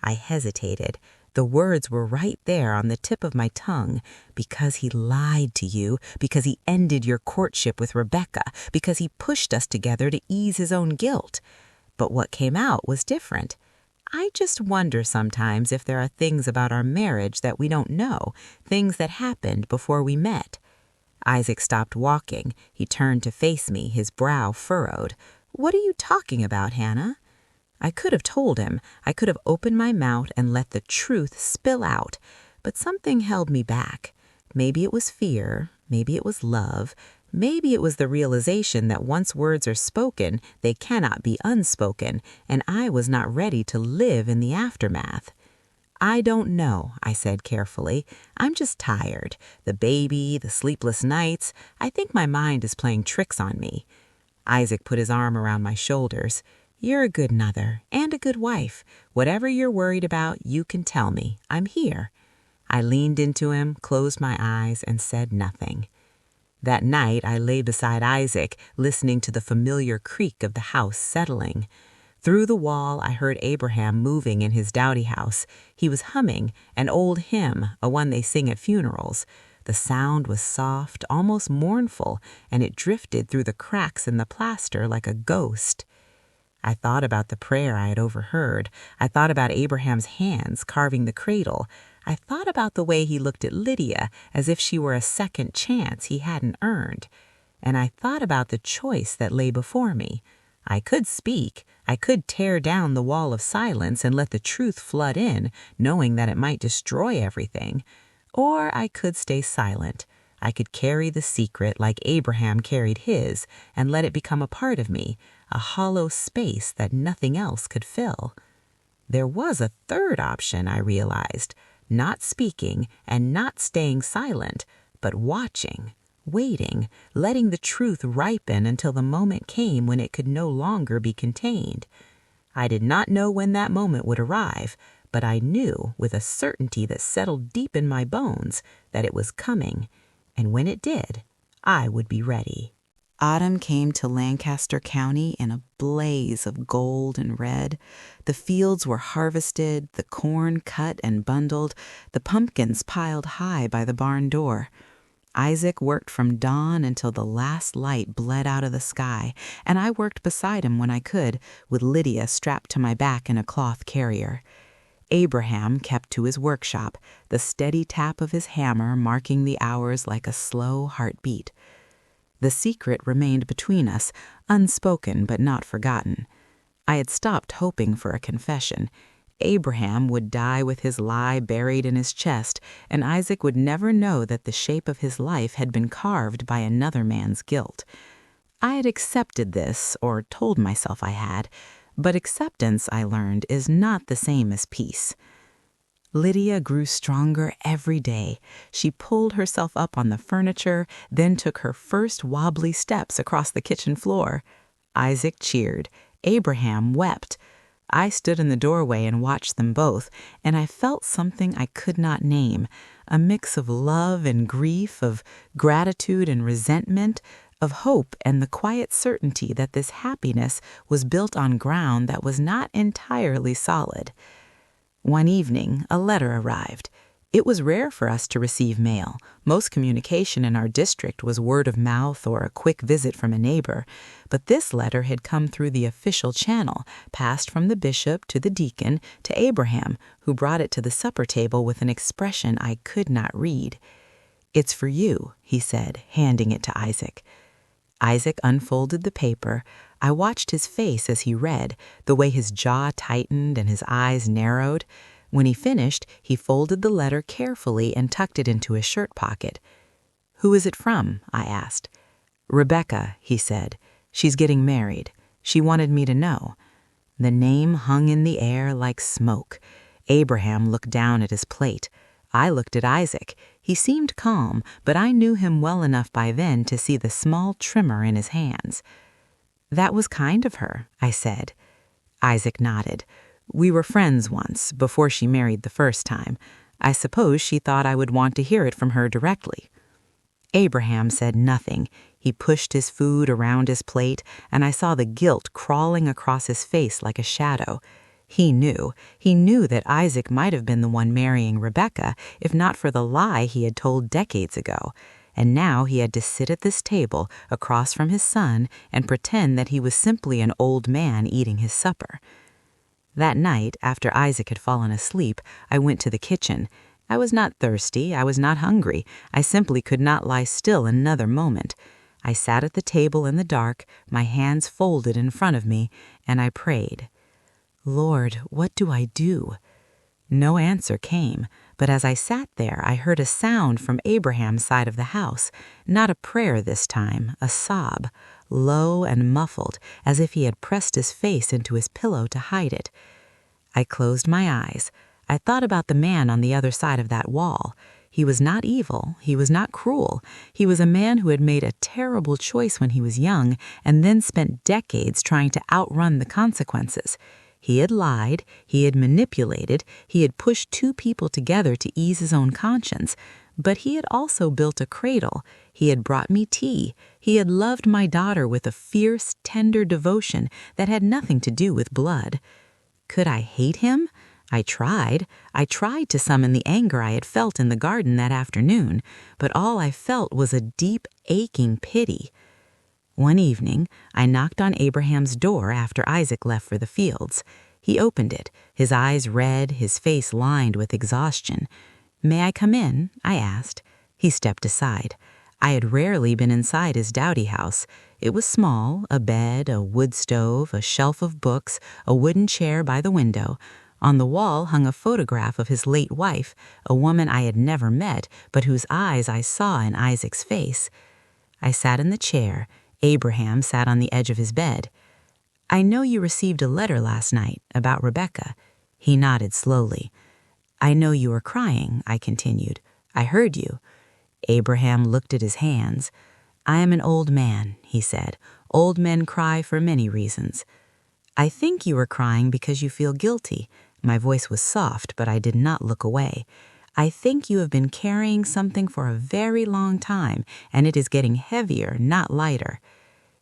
I hesitated. The words were right there on the tip of my tongue. Because he lied to you, because he ended your courtship with Rebecca, because he pushed us together to ease his own guilt. But what came out was different. I just wonder sometimes if there are things about our marriage that we don't know, things that happened before we met. Isaac stopped walking. He turned to face me, his brow furrowed. "What are you talking about, Hannah?" I could have told him. I could have opened my mouth and let the truth spill out, but something held me back. Maybe it was fear, maybe it was love, maybe it was the realization that once words are spoken, they cannot be unspoken, and I was not ready to live in the aftermath. "I don't know," I said carefully. "I'm just tired. The baby, the sleepless nights. I think my mind is playing tricks on me." Isaac put his arm around my shoulders. "You're a good mother and a good wife. Whatever you're worried about, you can tell me. I'm here." I leaned into him, closed my eyes, and said nothing. That night, I lay beside Isaac, listening to the familiar creak of the house settling. Through the wall, I heard Abraham moving in his dowdy house. He was humming an old hymn, a one they sing at funerals. The sound was soft, almost mournful, and it drifted through the cracks in the plaster like a ghost. I thought about the prayer I had overheard. I thought about Abraham's hands carving the cradle. I thought about the way he looked at Lydia as if she were a second chance he hadn't earned. And I thought about the choice that lay before me. I could speak. I could tear down the wall of silence and let the truth flood in, knowing that it might destroy everything. Or I could stay silent. I could carry the secret like Abraham carried his and let it become a part of me, a hollow space that nothing else could fill. There was a third option, I realized, not speaking and not staying silent, but watching, waiting, letting the truth ripen until the moment came when it could no longer be contained. I did not know when that moment would arrive, but I knew with a certainty that settled deep in my bones that it was coming, and when it did, I would be ready. Autumn came to Lancaster County in a blaze of gold and red. The fields were harvested, the corn cut and bundled, the pumpkins piled high by the barn door. Isaac worked from dawn until the last light bled out of the sky, and I worked beside him when I could, with Lydia strapped to my back in a cloth carrier. Abraham kept to his workshop, the steady tap of his hammer marking the hours like a slow heartbeat. The secret remained between us, unspoken but not forgotten. I had stopped hoping for a confession. Abraham would die with his lie buried in his chest, and Isaac would never know that the shape of his life had been carved by another man's guilt. I had accepted this, or told myself I had, but acceptance, I learned, is not the same as peace. Lydia grew stronger every day. She pulled herself up on the furniture, then took her first wobbly steps across the kitchen floor. Isaac cheered. Abraham wept. I stood in the doorway and watched them both, and I felt something I could not name, a mix of love and grief, of gratitude and resentment, of hope and the quiet certainty that this happiness was built on ground that was not entirely solid. One evening, a letter arrived. It was rare for us to receive mail. Most communication in our district was word of mouth or a quick visit from a neighbor. But this letter had come through the official channel, passed from the bishop to the deacon to Abraham, who brought it to the supper table with an expression I could not read. "It's for you," he said, handing it to Isaac. Isaac unfolded the paper. I watched his face as he read, the way his jaw tightened and his eyes narrowed. When he finished, he folded the letter carefully and tucked it into his shirt pocket. "Who is it from?" I asked. "Rebecca," he said. "She's getting married. She wanted me to know." The name hung in the air like smoke. Abraham looked down at his plate. I looked at Isaac. He seemed calm, but I knew him well enough by then to see the small tremor in his hands. "That was kind of her," I said. Isaac nodded. "We were friends once, before she married the first time. I suppose she thought I would want to hear it from her directly." Abraham said nothing. He pushed his food around his plate, and I saw the guilt crawling across his face like a shadow. He knew that Isaac might have been the one marrying Rebecca, if not for the lie he had told decades ago. And now he had to sit at this table across from his son and pretend that he was simply an old man eating his supper. That night, after Isaac had fallen asleep, I went to the kitchen. I was not thirsty, I was not hungry. I simply could not lie still another moment. I sat at the table in the dark, my hands folded in front of me, and I prayed. Lord, what do I do? No answer came, but as I sat there, I heard a sound from Abraham's side of the house, not a prayer this time, a sob, low and muffled, as if he had pressed his face into his pillow to hide it. I closed my eyes. I thought about the man on the other side of that wall. He was not evil. He was not cruel. He was a man who had made a terrible choice when he was young and then spent decades trying to outrun the consequences. He had lied, he had manipulated, he had pushed two people together to ease his own conscience, but he had also built a cradle. He had brought me tea. He had loved my daughter with a fierce, tender devotion that had nothing to do with blood. Could I hate him? I tried to summon the anger I had felt in the garden that afternoon, but all I felt was a deep, aching pity. One evening, I knocked on Abraham's door after Isaac left for the fields. He opened it, his eyes red, his face lined with exhaustion. "May I come in?" I asked. He stepped aside. I had rarely been inside his dowdy house. It was small, a bed, a wood stove, a shelf of books, a wooden chair by the window. On the wall hung a photograph of his late wife, a woman I had never met, but whose eyes I saw in Isaac's face. I sat in the chair. Abraham sat on the edge of his bed. "I know you received a letter last night about Rebecca." He nodded slowly. "I know you were crying," I continued. "I heard you." Abraham looked at his hands. "I am an old man," he said. "Old men cry for many reasons." "I think you were crying because you feel guilty." My voice was soft, but I did not look away. "I think you have been carrying something for a very long time, and it is getting heavier, not lighter."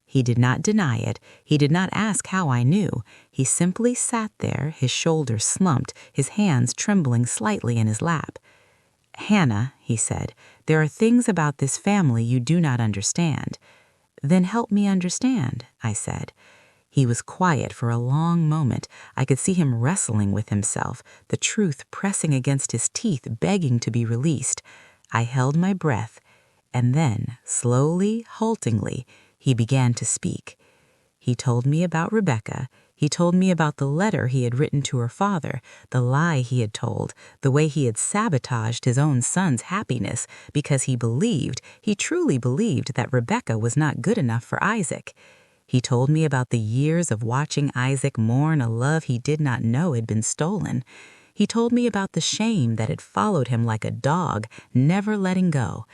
He did not deny it. He did not ask how I knew. He simply sat there, his shoulders slumped, his hands trembling slightly in his lap. "Hannah," he said, "there are things about this family you do not understand." "Then help me understand," I said. He was quiet for a long moment. I could see him wrestling with himself, the truth pressing against his teeth, begging to be released. I held my breath, and then, slowly, haltingly, he began to speak. He told me about Rebecca. He told me about the letter he had written to her father, the lie he had told, the way he had sabotaged his own son's happiness because he truly believed that Rebecca was not good enough for Isaac. He told me about the years of watching Isaac mourn a love he did not know had been stolen. He told me about the shame that had followed him like a dog, never letting go.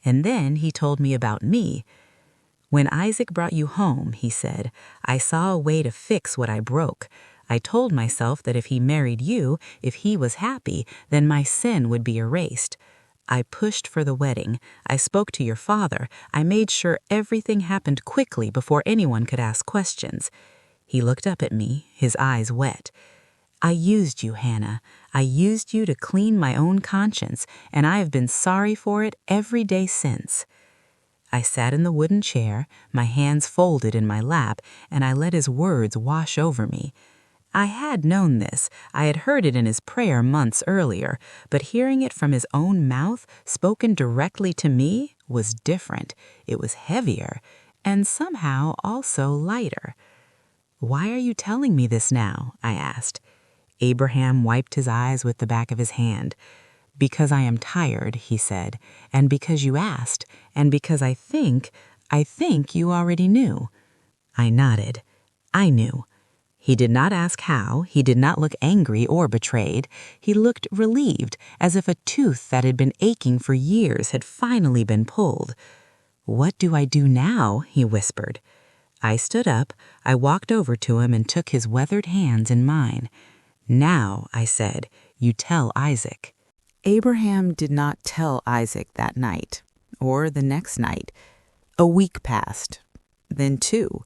And then he told me about me. "When Isaac brought you home," he said, "I saw a way to fix what I broke. I told myself that if he married you, if he was happy, then my sin would be erased. I pushed for the wedding. I spoke to your father. I made sure everything happened quickly before anyone could ask questions." He looked up at me, his eyes wet. "I used you, Hannah. I used you to clean my own conscience, and I have been sorry for it every day since." I sat in the wooden chair, my hands folded in my lap, and I let his words wash over me. I had known this. I had heard it in his prayer months earlier, but hearing it from his own mouth, spoken directly to me, was different. It was heavier, and somehow also lighter. "Why are you telling me this now?" I asked. Abraham wiped his eyes with the back of his hand. "Because I am tired," he said, "and because you asked, and because I think you already knew." I nodded. I knew. He did not ask how. He did not look angry or betrayed. He looked relieved, as if a tooth that had been aching for years had finally been pulled. "What do I do now?" he whispered. I stood up. I walked over to him and took his weathered hands in mine. "Now," I said, "you tell Isaac." Abraham did not tell Isaac that night, or the next night. A week passed, then 2.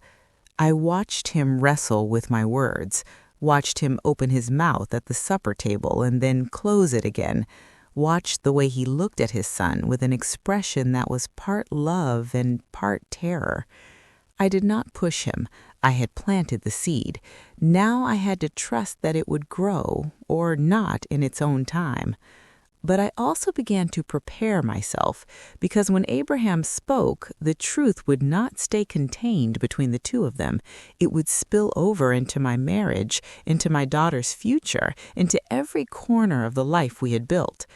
I watched him wrestle with my words, watched him open his mouth at the supper table and then close it again, watched the way he looked at his son with an expression that was part love and part terror. I did not push him. I had planted the seed. Now I had to trust that it would grow, or not in its own time. But I also began to prepare myself, because when Abraham spoke, the truth would not stay contained between the two of them. It would spill over into my marriage, into my daughter's future, into every corner of the life we had built.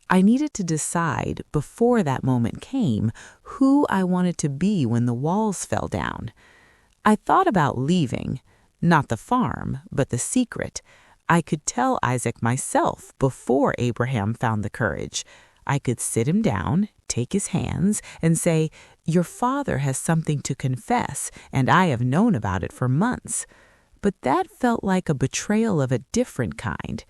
I needed to decide, before that moment came, who I wanted to be when the walls fell down. I thought about leaving, not the farm, but the secret. I could tell Isaac myself before Abraham found the courage. I could sit him down, take his hands, and say, "Your father has something to confess, and I have known about it for months." But that felt like a betrayal of a different kind.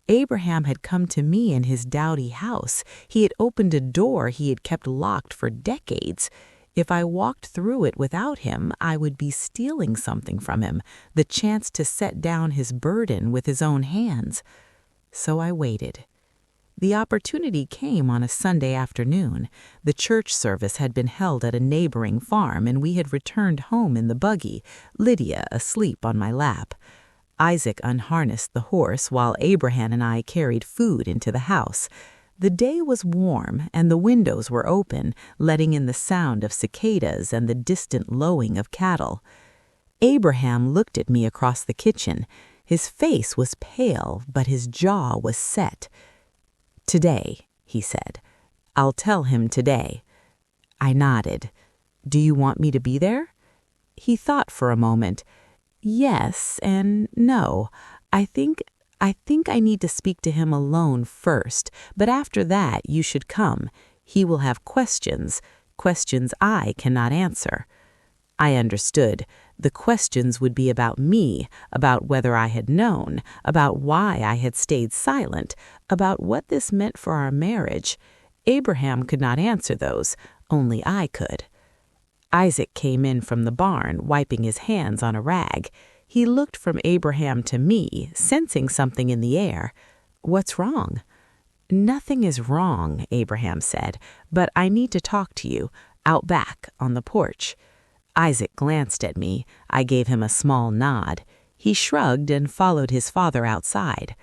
Abraham had come to me in his dowdy house. He had opened a door he had kept locked for decades. If I walked through it without him, I would be stealing something from him, the chance to set down his burden with his own hands. So I waited. The opportunity came on a Sunday afternoon. The church service had been held at a neighboring farm, and we had returned home in the buggy, Lydia asleep on my lap. Isaac unharnessed the horse while Abraham and I carried food into the house. The day was warm, and the windows were open, letting in the sound of cicadas and the distant lowing of cattle. Abraham looked at me across the kitchen. His face was pale, but his jaw was set. "Today," he said. "I'll tell him today." I nodded. "Do you want me to be there?" He thought for a moment. "Yes and no. I think I need to speak to him alone first, but after that you should come. He will have questions I cannot answer." I understood. The questions would be about me, about whether I had known, about why I had stayed silent, about what this meant for our marriage. Abraham could not answer those, only I could. Isaac came in from the barn, wiping his hands on a rag. He looked from Abraham to me, sensing something in the air. "What's wrong?" "Nothing is wrong," Abraham said, "but I need to talk to you, out back, on the porch." Isaac glanced at me. I gave him a small nod. He shrugged and followed his father outside.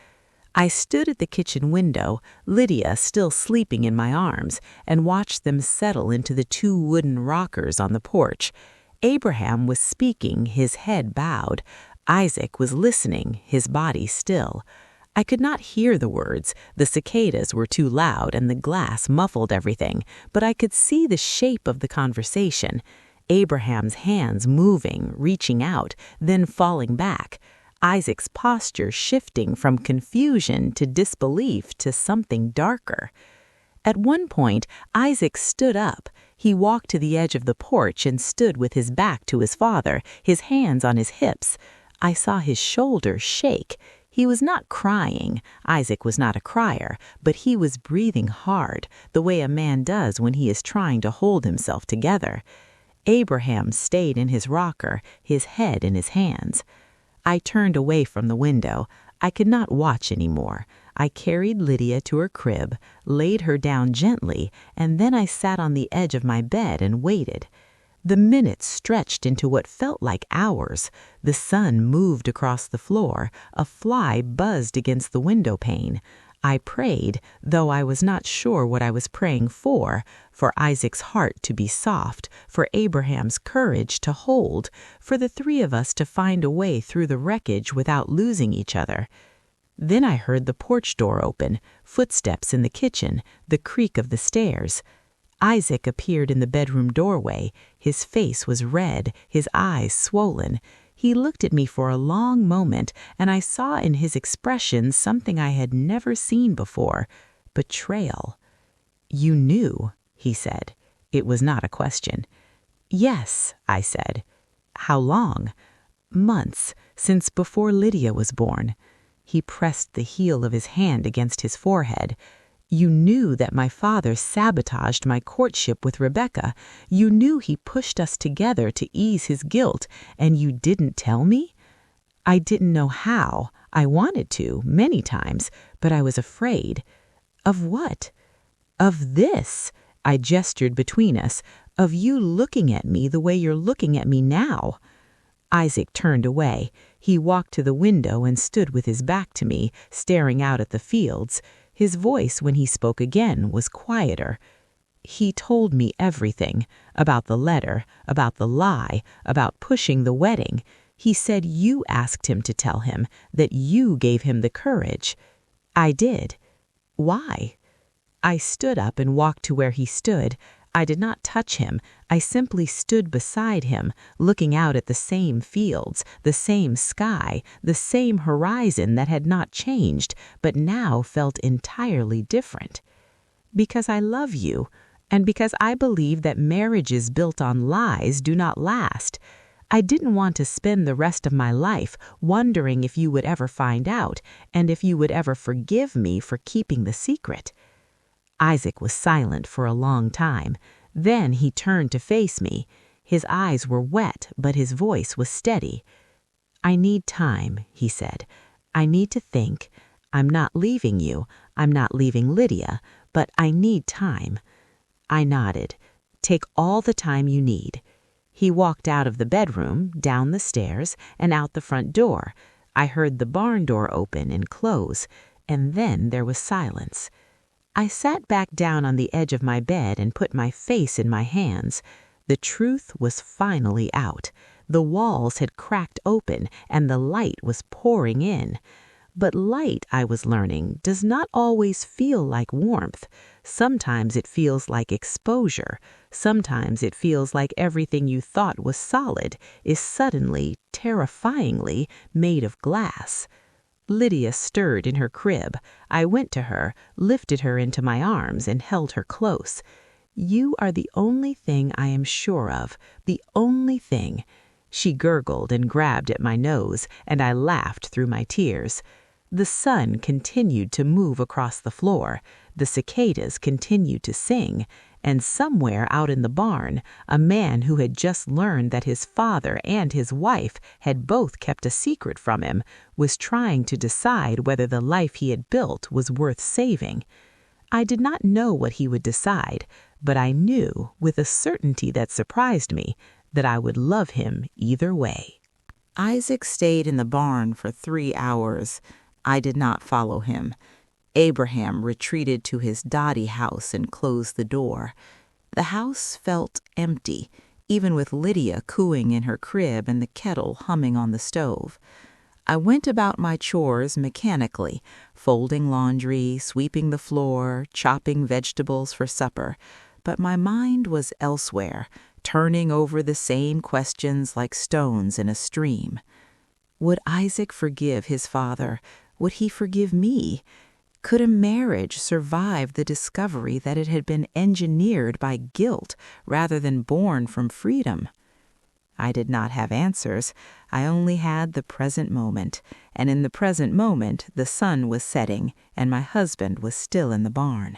I stood at the kitchen window, Lydia still sleeping in my arms, and watched them settle into the 2 wooden rockers on the porch. Abraham was speaking, his head bowed. Isaac was listening, his body still. I could not hear the words. The cicadas were too loud and the glass muffled everything, but I could see the shape of the conversation. Abraham's hands moving, reaching out, then falling back. Isaac's posture shifting from confusion to disbelief to something darker. At one point, Isaac stood up. He walked to the edge of the porch and stood with his back to his father, his hands on his hips. I saw his shoulders shake. He was not crying. Isaac was not a crier, but he was breathing hard, the way a man does when he is trying to hold himself together. Abraham stayed in his rocker, his head in his hands. I turned away from the window. I could not watch any more. I carried Lydia to her crib, laid her down gently, and then I sat on the edge of my bed and waited. The minutes stretched into what felt like hours. The sun moved across the floor. A fly buzzed against the window pane. I prayed, though I was not sure what I was praying for Isaac's heart to be soft, for Abraham's courage to hold, for the 3 of us to find a way through the wreckage without losing each other. Then I heard the porch door open, footsteps in the kitchen, the creak of the stairs. Isaac appeared in the bedroom doorway. His face was red, his eyes swollen. He looked at me for a long moment, and I saw in his expression something I had never seen before: betrayal. "You knew," he said. It was not a question. "Yes," I said. "How long?" "Months, since before Lydia was born." He pressed the heel of his hand against his forehead. You knew that my father sabotaged my courtship with Rebecca. You knew he pushed us together to ease his guilt, and you didn't tell me? I didn't know how. I wanted to, many times, but I was afraid. Of what? Of this, I gestured between us, of you looking at me the way you're looking at me now. Isaac turned away. He walked to the window and stood with his back to me, staring out at the fields. His voice, when he spoke again, was quieter. He told me everything, about the letter, about the lie, about pushing the wedding. He said you asked him to tell him, that you gave him the courage. I did. Why? I stood up and walked to where he stood. I did not touch him. I simply stood beside him, looking out at the same fields, the same sky, the same horizon that had not changed, but now felt entirely different. Because I love you, and because I believe that marriages built on lies do not last. I didn't want to spend the rest of my life wondering if you would ever find out, and if you would ever forgive me for keeping the secret. Isaac was silent for a long time. Then he turned to face me. His eyes were wet, but his voice was steady. I need time, he said. I need to think. I'm not leaving you. I'm not leaving Lydia, but I need time. I nodded. Take all the time you need. He walked out of the bedroom, down the stairs, and out the front door. I heard the barn door open and close, and then there was silence. I sat back down on the edge of my bed and put my face in my hands. The truth was finally out. The walls had cracked open and the light was pouring in. But light, I was learning, does not always feel like warmth. Sometimes it feels like exposure. Sometimes it feels like everything you thought was solid is suddenly, terrifyingly, made of glass. Lydia stirred in her crib. I went to her, lifted her into my arms, and held her close. You are the only thing I am sure of, the only thing. She gurgled and grabbed at my nose, and I laughed through my tears. The sun continued to move across the floor. The cicadas continued to sing. And somewhere out in the barn, a man who had just learned that his father and his wife had both kept a secret from him was trying to decide whether the life he had built was worth saving. I did not know what he would decide, but I knew, with a certainty that surprised me, that I would love him either way. Isaac stayed in the barn for 3 hours. I did not follow him. Abraham retreated to his Dottie house and closed the door. The house felt empty, even with Lydia cooing in her crib and the kettle humming on the stove. I went about my chores mechanically, folding laundry, sweeping the floor, chopping vegetables for supper, but my mind was elsewhere, turning over the same questions like stones in a stream. Would Isaac forgive his father? Would he forgive me? Could a marriage survive the discovery that it had been engineered by guilt rather than born from freedom? I did not have answers. I only had the present moment, and in the present moment the sun was setting and my husband was still in the barn.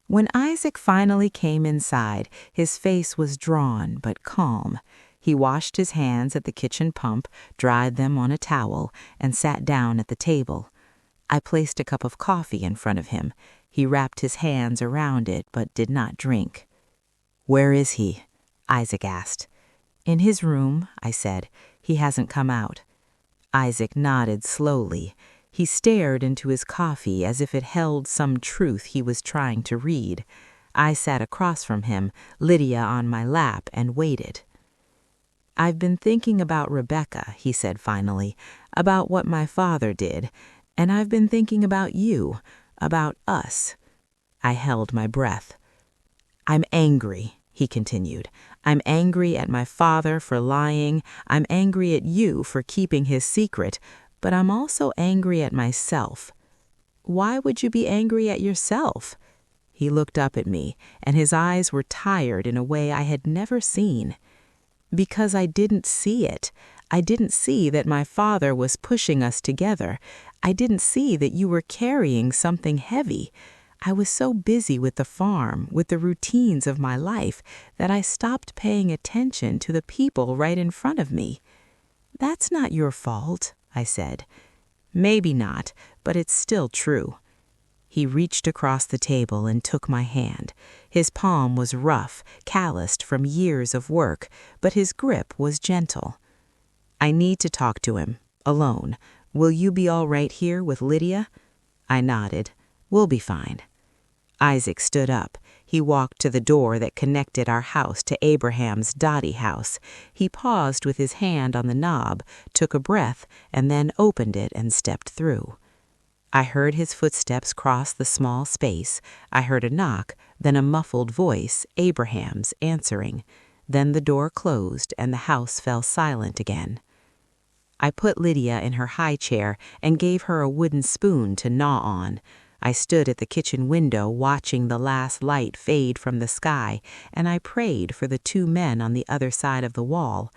When Isaac finally came inside, his face was drawn but calm. He washed his hands at the kitchen pump, dried them on a towel, and sat down at the table. I placed a cup of coffee in front of him. He wrapped his hands around it but did not drink. "Where is he?" Isaac asked. "In his room," I said. "He hasn't come out." Isaac nodded slowly. He stared into his coffee as if it held some truth he was trying to read. I sat across from him, Lydia on my lap, and waited. "I've been thinking about Rebecca," he said finally, "about what my father did, and I've been thinking about you, about us." I held my breath. "I'm angry," he continued. "I'm angry at my father for lying. I'm angry at you for keeping his secret, but I'm also angry at myself." "Why would you be angry at yourself?" He looked up at me, and his eyes were tired in a way I had never seen. "Because I didn't see it. I didn't see that my father was pushing us together. I didn't see that you were carrying something heavy. I was so busy with the farm, with the routines of my life, that I stopped paying attention to the people right in front of me." "That's not your fault," I said. "Maybe not, but it's still true." He reached across the table and took my hand. His palm was rough, calloused from years of work, but his grip was gentle. "I need to talk to him, alone. Will you be all right here with Lydia?" I nodded. "We'll be fine." Isaac stood up. He walked to the door that connected our house to Abraham's Dottie house. He paused with his hand on the knob, took a breath, and then opened it and stepped through. I heard his footsteps cross the small space. I heard a knock, then a muffled voice, Abraham's, answering. Then the door closed and the house fell silent again. I put Lydia in her high chair and gave her a wooden spoon to gnaw on. I stood at the kitchen window watching the last light fade from the sky, and I prayed for the two men on the other side of the wall.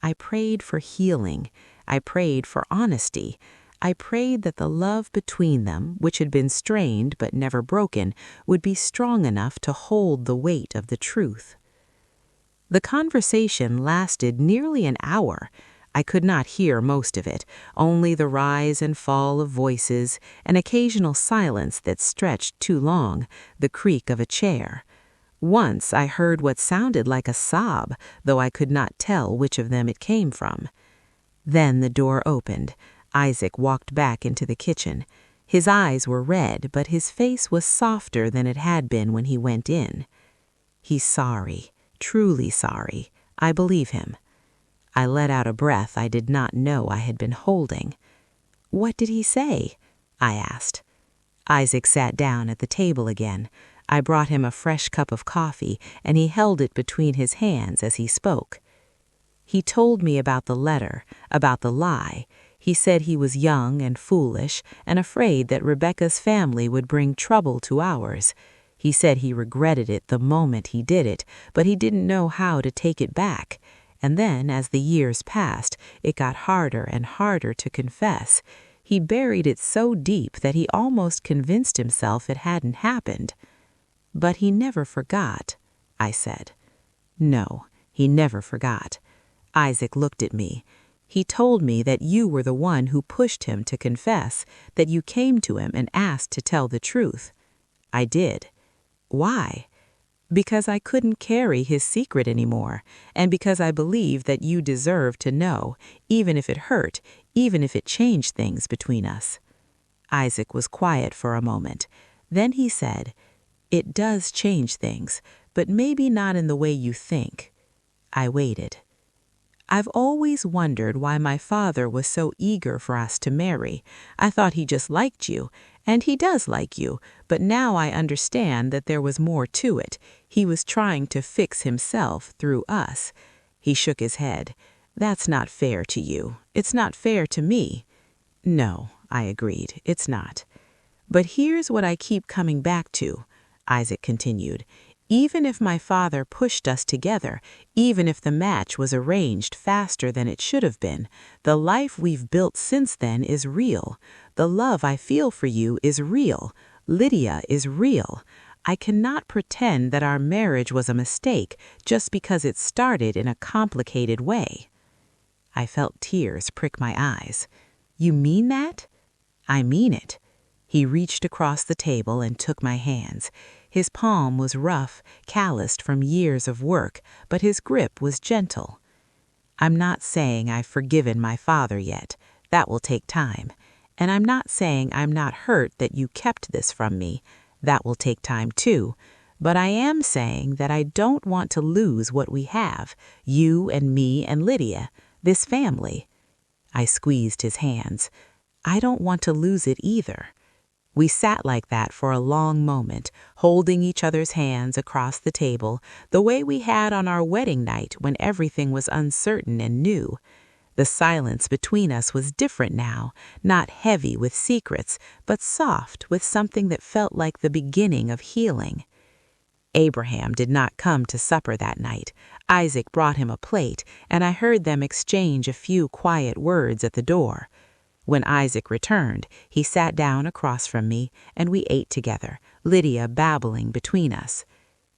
I prayed for healing. I prayed for honesty. I prayed that the love between them, which had been strained but never broken, would be strong enough to hold the weight of the truth. The conversation lasted nearly an hour. I could not hear most of it, only the rise and fall of voices, an occasional silence that stretched too long, the creak of a chair. Once I heard what sounded like a sob, though I could not tell which of them it came from. Then the door opened. Isaac walked back into the kitchen. His eyes were red, but his face was softer than it had been when he went in. "He's sorry, truly sorry. I believe him." I let out a breath I did not know I had been holding. "What did he say?" I asked. Isaac sat down at the table again. I brought him a fresh cup of coffee, and he held it between his hands as he spoke. "He told me about the letter, about the lie. He said he was young and foolish and afraid that Rebecca's family would bring trouble to ours. He said he regretted it the moment he did it, but he didn't know how to take it back. And then, as the years passed, it got harder and harder to confess. He buried it so deep that he almost convinced himself it hadn't happened." "But he never forgot," I said. "No, he never forgot." Isaac looked at me. "He told me that you were the one who pushed him to confess, that you came to him and asked to tell the truth." I did. "Why?" "Because I couldn't carry his secret anymore, and because I believed that you deserved to know, even if it hurt, even if it changed things between us." Isaac was quiet for a moment. Then he said, "It does change things, but maybe not in the way you think." I waited. "I've always wondered why my father was so eager for us to marry. I thought he just liked you, and he does like you, but now I understand that there was more to it. He was trying to fix himself through us." He shook his head. "That's not fair to you. It's not fair to me." "No," I agreed, "it's not." "But here's what I keep coming back to," Isaac continued. "Even if my father pushed us together, even if the match was arranged faster than it should have been, the life we've built since then is real. The love I feel for you is real. Lydia is real. I cannot pretend that our marriage was a mistake just because it started in a complicated way." I felt tears prick my eyes. "You mean that?" "I mean it." He reached across the table and took my hands. His palm was rough, calloused from years of work, but his grip was gentle. "I'm not saying I've forgiven my father yet. That will take time. And I'm not saying I'm not hurt that you kept this from me. That will take time too. But I am saying that I don't want to lose what we have, you and me and Lydia, this family." I squeezed his hands. "I don't want to lose it either." We sat like that for a long moment, holding each other's hands across the table, the way we had on our wedding night when everything was uncertain and new. The silence between us was different now, not heavy with secrets, but soft with something that felt like the beginning of healing. Abraham did not come to supper that night. Isaac brought him a plate, and I heard them exchange a few quiet words at the door. When Isaac returned, he sat down across from me, and we ate together, Lydia babbling between us.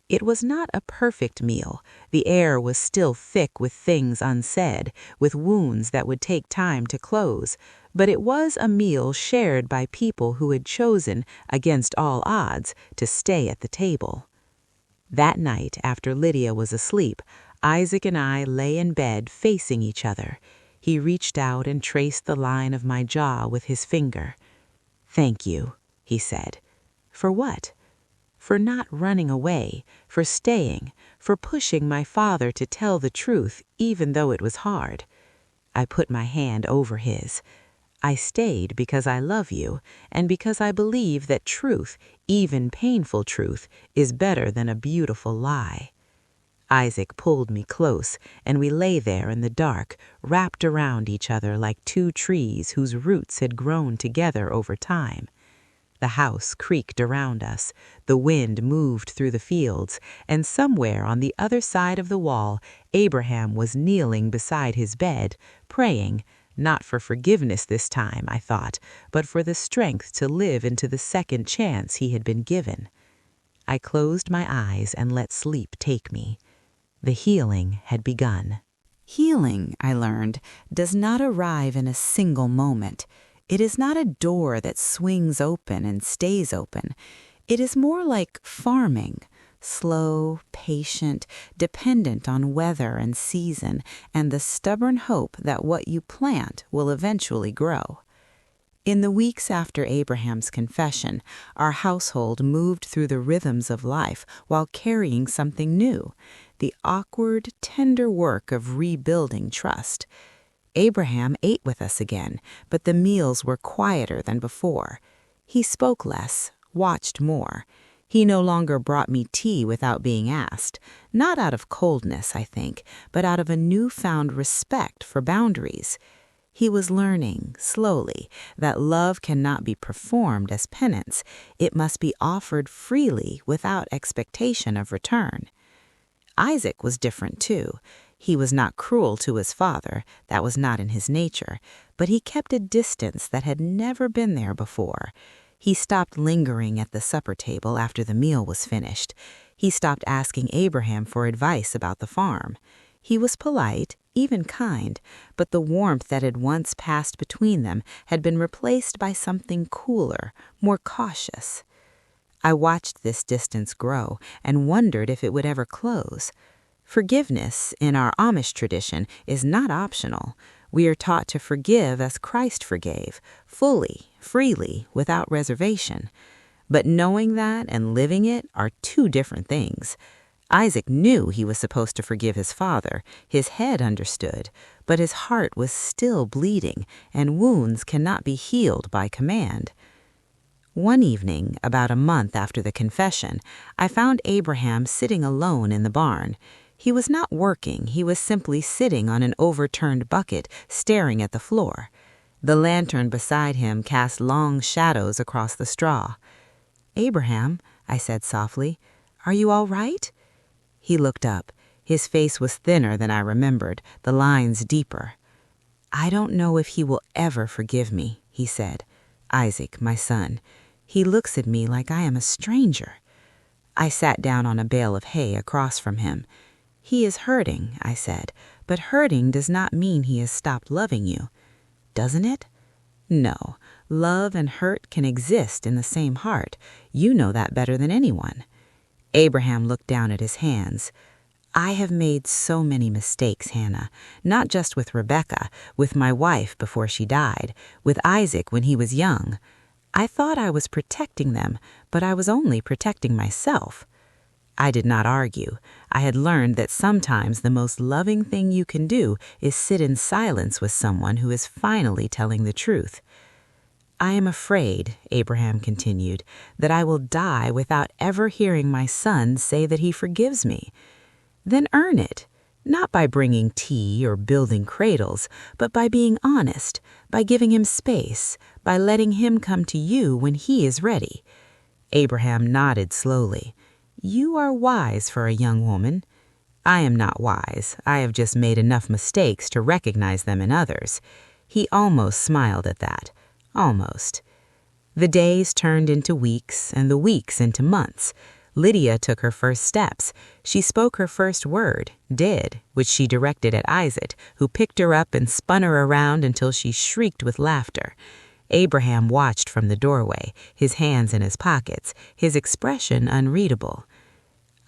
It was not a perfect meal. The air was still thick with things unsaid, with wounds that would take time to close, but it was a meal shared by people who had chosen, against all odds, to stay at the table. That night, after Lydia was asleep, Isaac and I lay in bed facing each other. He reached out and traced the line of my jaw with his finger. "Thank you," he said. "For what?" "For not running away, for staying, for pushing my father to tell the truth even though it was hard." I put my hand over his. "I stayed because I love you, and because I believe that truth, even painful truth, is better than a beautiful lie." Isaac pulled me close, and we lay there in the dark, wrapped around each other like two trees whose roots had grown together over time. The house creaked around us, the wind moved through the fields, and somewhere on the other side of the wall, Abraham was kneeling beside his bed, praying, not for forgiveness this time, I thought, but for the strength to live into the second chance he had been given. I closed my eyes and let sleep take me. The healing had begun. Healing, I learned, does not arrive in a single moment. It is not a door that swings open and stays open. It is more like farming, slow, patient, dependent on weather and season, and the stubborn hope that what you plant will eventually grow. In the weeks after Abraham's confession, our household moved through the rhythms of life while carrying something new, the awkward, tender work of rebuilding trust. Abraham ate with us again, but the meals were quieter than before. He spoke less, watched more. He no longer brought me tea without being asked, not out of coldness, I think, but out of a newfound respect for boundaries. He was learning, slowly, that love cannot be performed as penance. It must be offered freely without expectation of return. Isaac was different, too. He was not cruel to his father, that was not in his nature, but he kept a distance that had never been there before. He stopped lingering at the supper table after the meal was finished. He stopped asking Abraham for advice about the farm. He was polite, even kind, but the warmth that had once passed between them had been replaced by something cooler, more cautious. I watched this distance grow and wondered if it would ever close. Forgiveness, in our Amish tradition, is not optional. We are taught to forgive as Christ forgave, fully, freely, without reservation. But knowing that and living it are two different things. Isaac knew he was supposed to forgive his father. His head understood, but his heart was still bleeding, and wounds cannot be healed by command. One evening, about a month after the confession, I found Abraham sitting alone in the barn. He was not working. He was simply sitting on an overturned bucket, staring at the floor. The lantern beside him cast long shadows across the straw. "Abraham," I said softly, "are you all right?" He looked up. His face was thinner than I remembered, the lines deeper. "I don't know if he will ever forgive me," he said. "Isaac, my son. He looks at me like I am a stranger." I sat down on a bale of hay across from him. "He is hurting," I said, "but hurting does not mean he has stopped loving you." "Doesn't it?" "No. Love and hurt can exist in the same heart. You know that better than anyone." Abraham looked down at his hands. "I have made so many mistakes, Hannah, not just with Rebecca, with my wife before she died, with Isaac when he was young. I thought I was protecting them, but I was only protecting myself." I did not argue. I had learned that sometimes the most loving thing you can do is sit in silence with someone who is finally telling the truth. "I am afraid," Abraham continued, "that I will die without ever hearing my son say that he forgives me." "Then earn it, not by bringing tea or building cradles, but by being honest, by giving him space, by letting him come to you when he is ready." Abraham nodded slowly. "You are wise for a young woman." "I am not wise. I have just made enough mistakes to recognize them in others." He almost smiled at that. Almost. The days turned into weeks, and the weeks into months. Lydia took her first steps. She spoke her first word, did, which she directed at Isaac, who picked her up and spun her around until she shrieked with laughter. Abraham watched from the doorway, his hands in his pockets, his expression unreadable.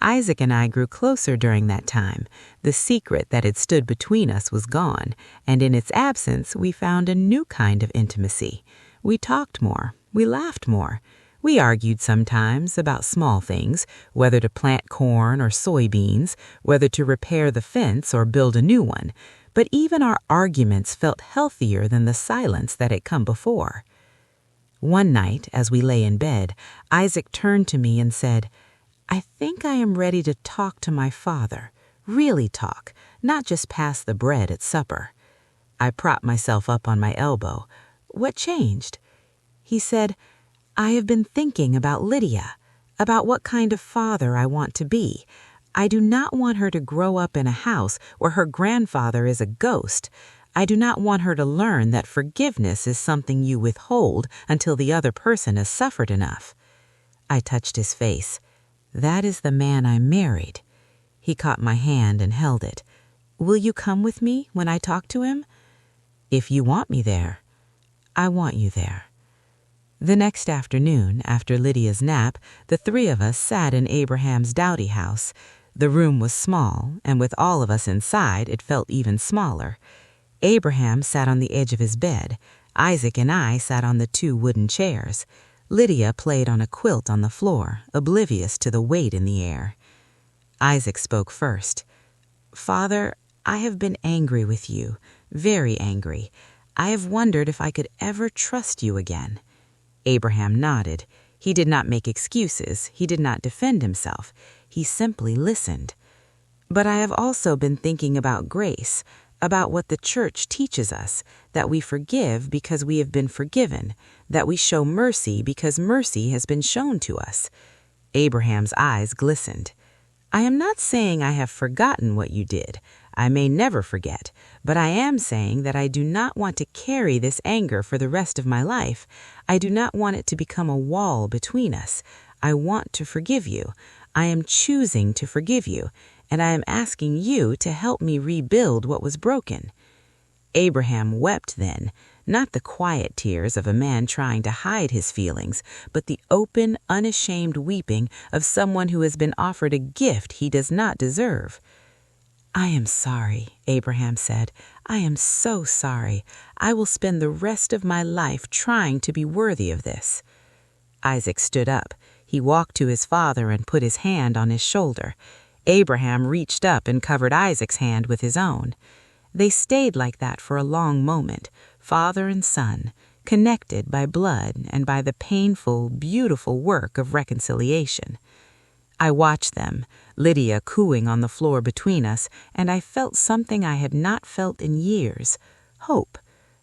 Isaac and I grew closer during that time. The secret that had stood between us was gone, and in its absence we found a new kind of intimacy. We talked more. We laughed more. We argued sometimes about small things, whether to plant corn or soybeans, whether to repair the fence or build a new one. But even our arguments felt healthier than the silence that had come before. One night, as we lay in bed, Isaac turned to me and said, "I think I am ready to talk to my father. Really talk, not just pass the bread at supper." I propped myself up on my elbow. "What changed?" He said, "I have been thinking about Lydia, about what kind of father I want to be. I do not want her to grow up in a house where her grandfather is a ghost. I do not want her to learn that forgiveness is something you withhold until the other person has suffered enough." I touched his face. "That is the man I married." He caught my hand and held it. "Will you come with me when I talk to him?" "If you want me there." "I want you there." The next afternoon, after Lydia's nap, the three of us sat in Abraham's dowdy house. The room was small, and with all of us inside, it felt even smaller. Abraham sat on the edge of his bed. Isaac and I sat on the 2 wooden chairs. Lydia played on a quilt on the floor, oblivious to the weight in the air. Isaac spoke first. "Father, I have been angry with you, very angry. I have wondered if I could ever trust you again." Abraham nodded. He did not make excuses. He did not defend himself. He simply listened. "But I have also been thinking about grace, about what the church teaches us, that we forgive because we have been forgiven, that we show mercy because mercy has been shown to us." Abraham's eyes glistened. "I am not saying I have forgotten what you did. I may never forget, but I am saying that I do not want to carry this anger for the rest of my life. I do not want it to become a wall between us. I want to forgive you. I am choosing to forgive you, and I am asking you to help me rebuild what was broken." Abraham wept then, not the quiet tears of a man trying to hide his feelings, but the open, unashamed weeping of someone who has been offered a gift he does not deserve. "I am sorry," Abraham said. "I am so sorry. I will spend the rest of my life trying to be worthy of this." Isaac stood up. He walked to his father and put his hand on his shoulder. Abraham reached up and covered Isaac's hand with his own. They stayed like that for a long moment, father and son, connected by blood and by the painful, beautiful work of reconciliation. I watched them, Lydia cooing on the floor between us, and I felt something I had not felt in years. Hope.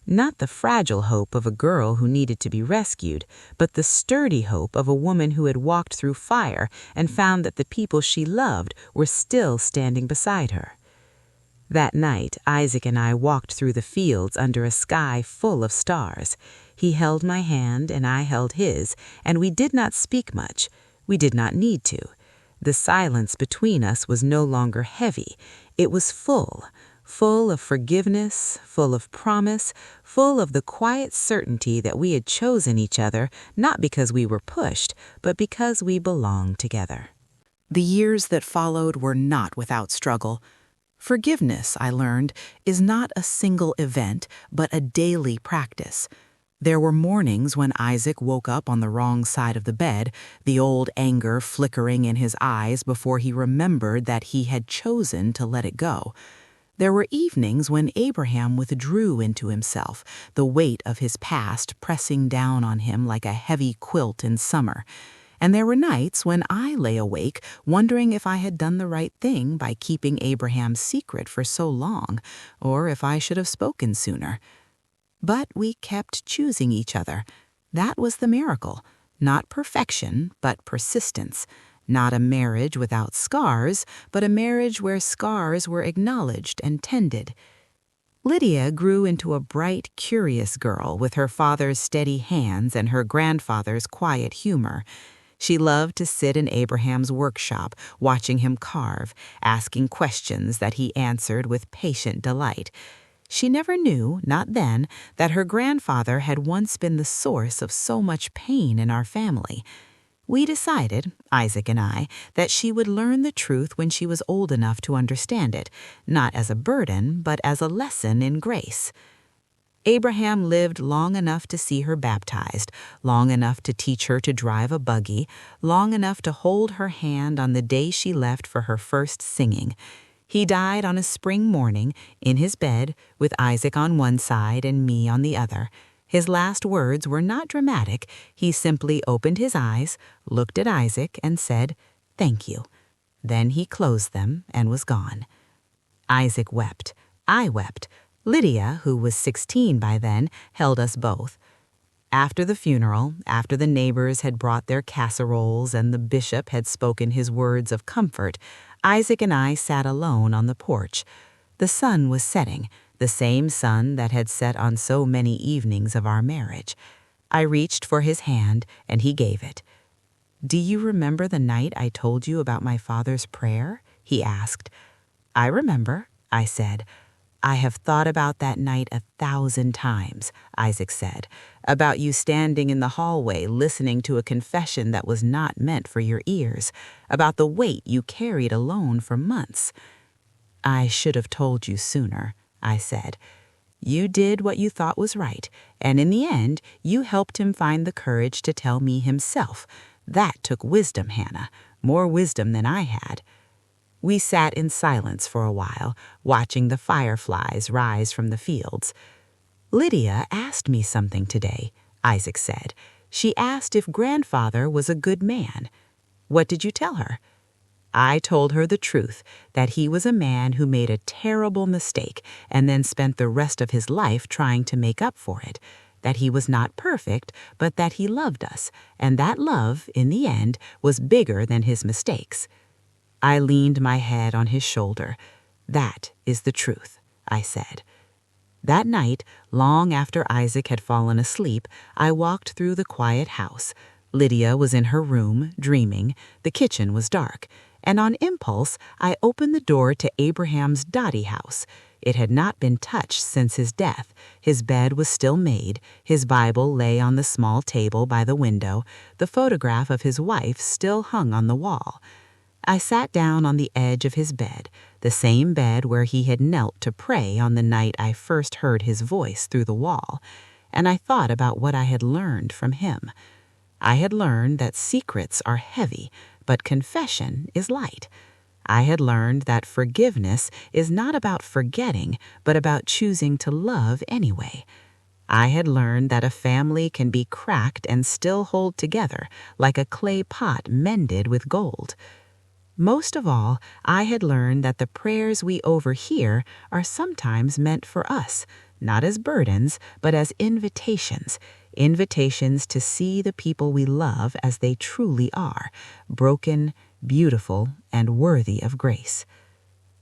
Not the fragile hope of a girl who needed to be rescued, but the sturdy hope of a woman who had walked through fire and found that the people she loved were still standing beside her. That night, Isaac and I walked through the fields under a sky full of stars. He held my hand and I held his, and we did not speak much. We did not need to. The silence between us was no longer heavy. It was full of forgiveness, full of promise, full of the quiet certainty that we had chosen each other, not because we were pushed, but because we belonged together. The years that followed were not without struggle. Forgiveness, I learned, is not a single event, but a daily practice. There were mornings when Isaac woke up on the wrong side of the bed, the old anger flickering in his eyes before he remembered that he had chosen to let it go. There were evenings when Abraham withdrew into himself, the weight of his past pressing down on him like a heavy quilt in summer. And there were nights when I lay awake wondering if I had done the right thing by keeping Abraham's secret for so long, or if I should have spoken sooner. But we kept choosing each other. That was the miracle. Not perfection, but persistence. Not a marriage without scars, but a marriage where scars were acknowledged and tended. Lydia grew into a bright, curious girl with her father's steady hands and her grandfather's quiet humor. She loved to sit in Abraham's workshop, watching him carve, asking questions that he answered with patient delight. She never knew, not then, that her grandfather had once been the source of so much pain in our family. We decided, Isaac and I, that she would learn the truth when she was old enough to understand it, not as a burden, but as a lesson in grace. Abraham lived long enough to see her baptized, long enough to teach her to drive a buggy, long enough to hold her hand on the day she left for her first singing. He died on a spring morning, in his bed, with Isaac on one side and me on the other. His last words were not dramatic. He simply opened his eyes, looked at Isaac, and said, "Thank you." Then he closed them and was gone. Isaac wept. I wept. Lydia, who was 16 by then, held us both. After the funeral, after the neighbors had brought their casseroles and the bishop had spoken his words of comfort, Isaac and I sat alone on the porch. The sun was setting, the same sun that had set on so many evenings of our marriage. I reached for his hand, and he gave it. "Do you remember the night I told you about my father's prayer?" he asked. "I remember," I said. "I have thought about that night 1,000 times," Isaac said, "about you standing in the hallway listening to a confession that was not meant for your ears, about the weight you carried alone for months." "I should have told you sooner," I said. "You did what you thought was right, and in the end, you helped him find the courage to tell me himself. That took wisdom, Hannah, more wisdom than I had." We sat in silence for a while, watching the fireflies rise from the fields. "Lydia asked me something today," Isaac said. "She asked if grandfather was a good man." "What did you tell her?" "I told her the truth, that he was a man who made a terrible mistake and then spent the rest of his life trying to make up for it, that he was not perfect, but that he loved us, and that love, in the end, was bigger than his mistakes." I leaned my head on his shoulder. "That is the truth," I said. That night, long after Isaac had fallen asleep, I walked through the quiet house. Lydia was in her room, dreaming. The kitchen was dark. And on impulse, I opened the door to Abraham's dotty house. It had not been touched since his death. His bed was still made. His Bible lay on the small table by the window. The photograph of his wife still hung on the wall. I sat down on the edge of his bed, the same bed where he had knelt to pray on the night I first heard his voice through the wall, and I thought about what I had learned from him. I had learned that secrets are heavy, but confession is light. I had learned that forgiveness is not about forgetting, but about choosing to love anyway. I had learned that a family can be cracked and still hold together, like a clay pot mended with gold. Most of all, I had learned that the prayers we overhear are sometimes meant for us, not as burdens, but as invitations, invitations to see the people we love as they truly are, broken, beautiful, and worthy of grace.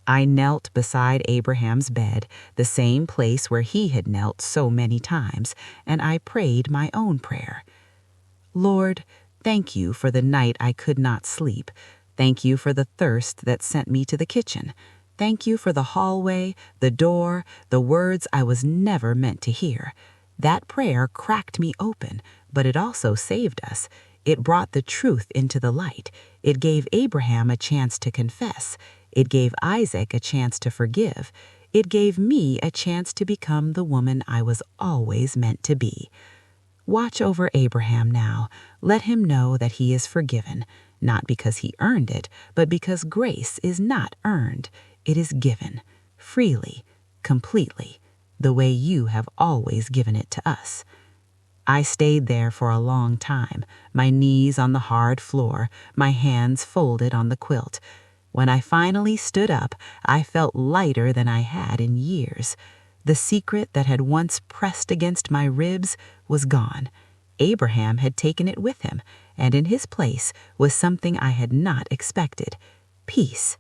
I knelt beside Abraham's bed, the same place where he had knelt so many times, and I prayed my own prayer. "Lord, thank you for the night I could not sleep. Thank you for the thirst that sent me to the kitchen. Thank you for the hallway, the door, the words I was never meant to hear. That prayer cracked me open, but it also saved us. It brought the truth into the light. It gave Abraham a chance to confess. It gave Isaac a chance to forgive. It gave me a chance to become the woman I was always meant to be. Watch over Abraham now. Let him know that he is forgiven, not because he earned it, but because grace is not earned. It is given, freely, completely, the way you have always given it to us." I stayed there for a long time, my knees on the hard floor, my hands folded on the quilt. When I finally stood up, I felt lighter than I had in years. The secret that had once pressed against my ribs was gone. Abraham had taken it with him, and in his place was something I had not expected: peace.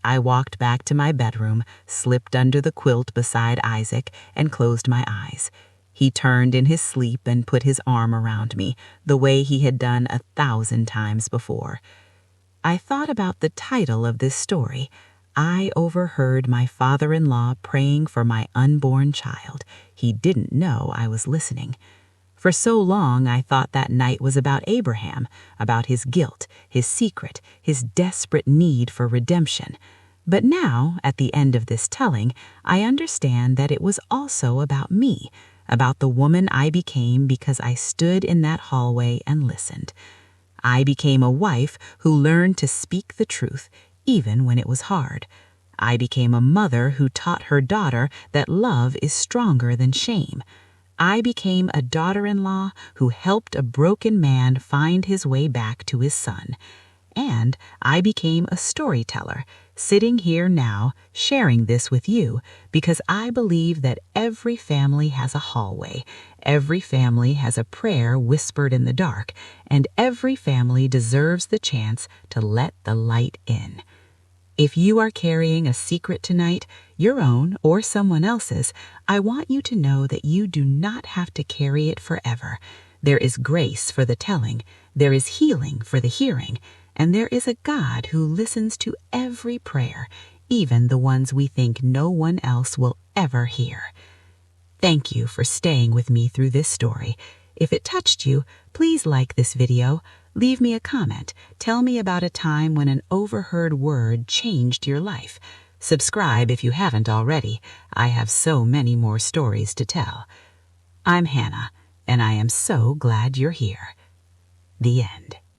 I walked back to my bedroom, slipped under the quilt beside Isaac, and closed my eyes. He turned in his sleep and put his arm around me, the way he had done 1,000 times before. I thought about the title of this story. I overheard my father-in-law praying for my unborn child. He didn't know I was listening. For so long, I thought that night was about Abraham, about his guilt, his secret, his desperate need for redemption. But now, at the end of this telling, I understand that it was also about me, about the woman I became because I stood in that hallway and listened. I became a wife who learned to speak the truth, even when it was hard. I became a mother who taught her daughter that love is stronger than shame. I became a daughter-in-law who helped a broken man find his way back to his son. And I became a storyteller, sitting here now sharing this with you because I believe that every family has a hallway, every family has a prayer whispered in the dark, and every family deserves the chance to let the light in. If you are carrying a secret tonight, your own or someone else's, I want you to know that you do not have to carry it forever. There is grace for the telling, there is healing for the hearing, and there is a God who listens to every prayer, even the ones we think no one else will ever hear. Thank you for staying with me through this story. If it touched you, please like this video. Leave me a comment. Tell me about a time when an overheard word changed your life. Subscribe if you haven't already. I have so many more stories to tell. I'm Hannah, and I am so glad you're here. The end.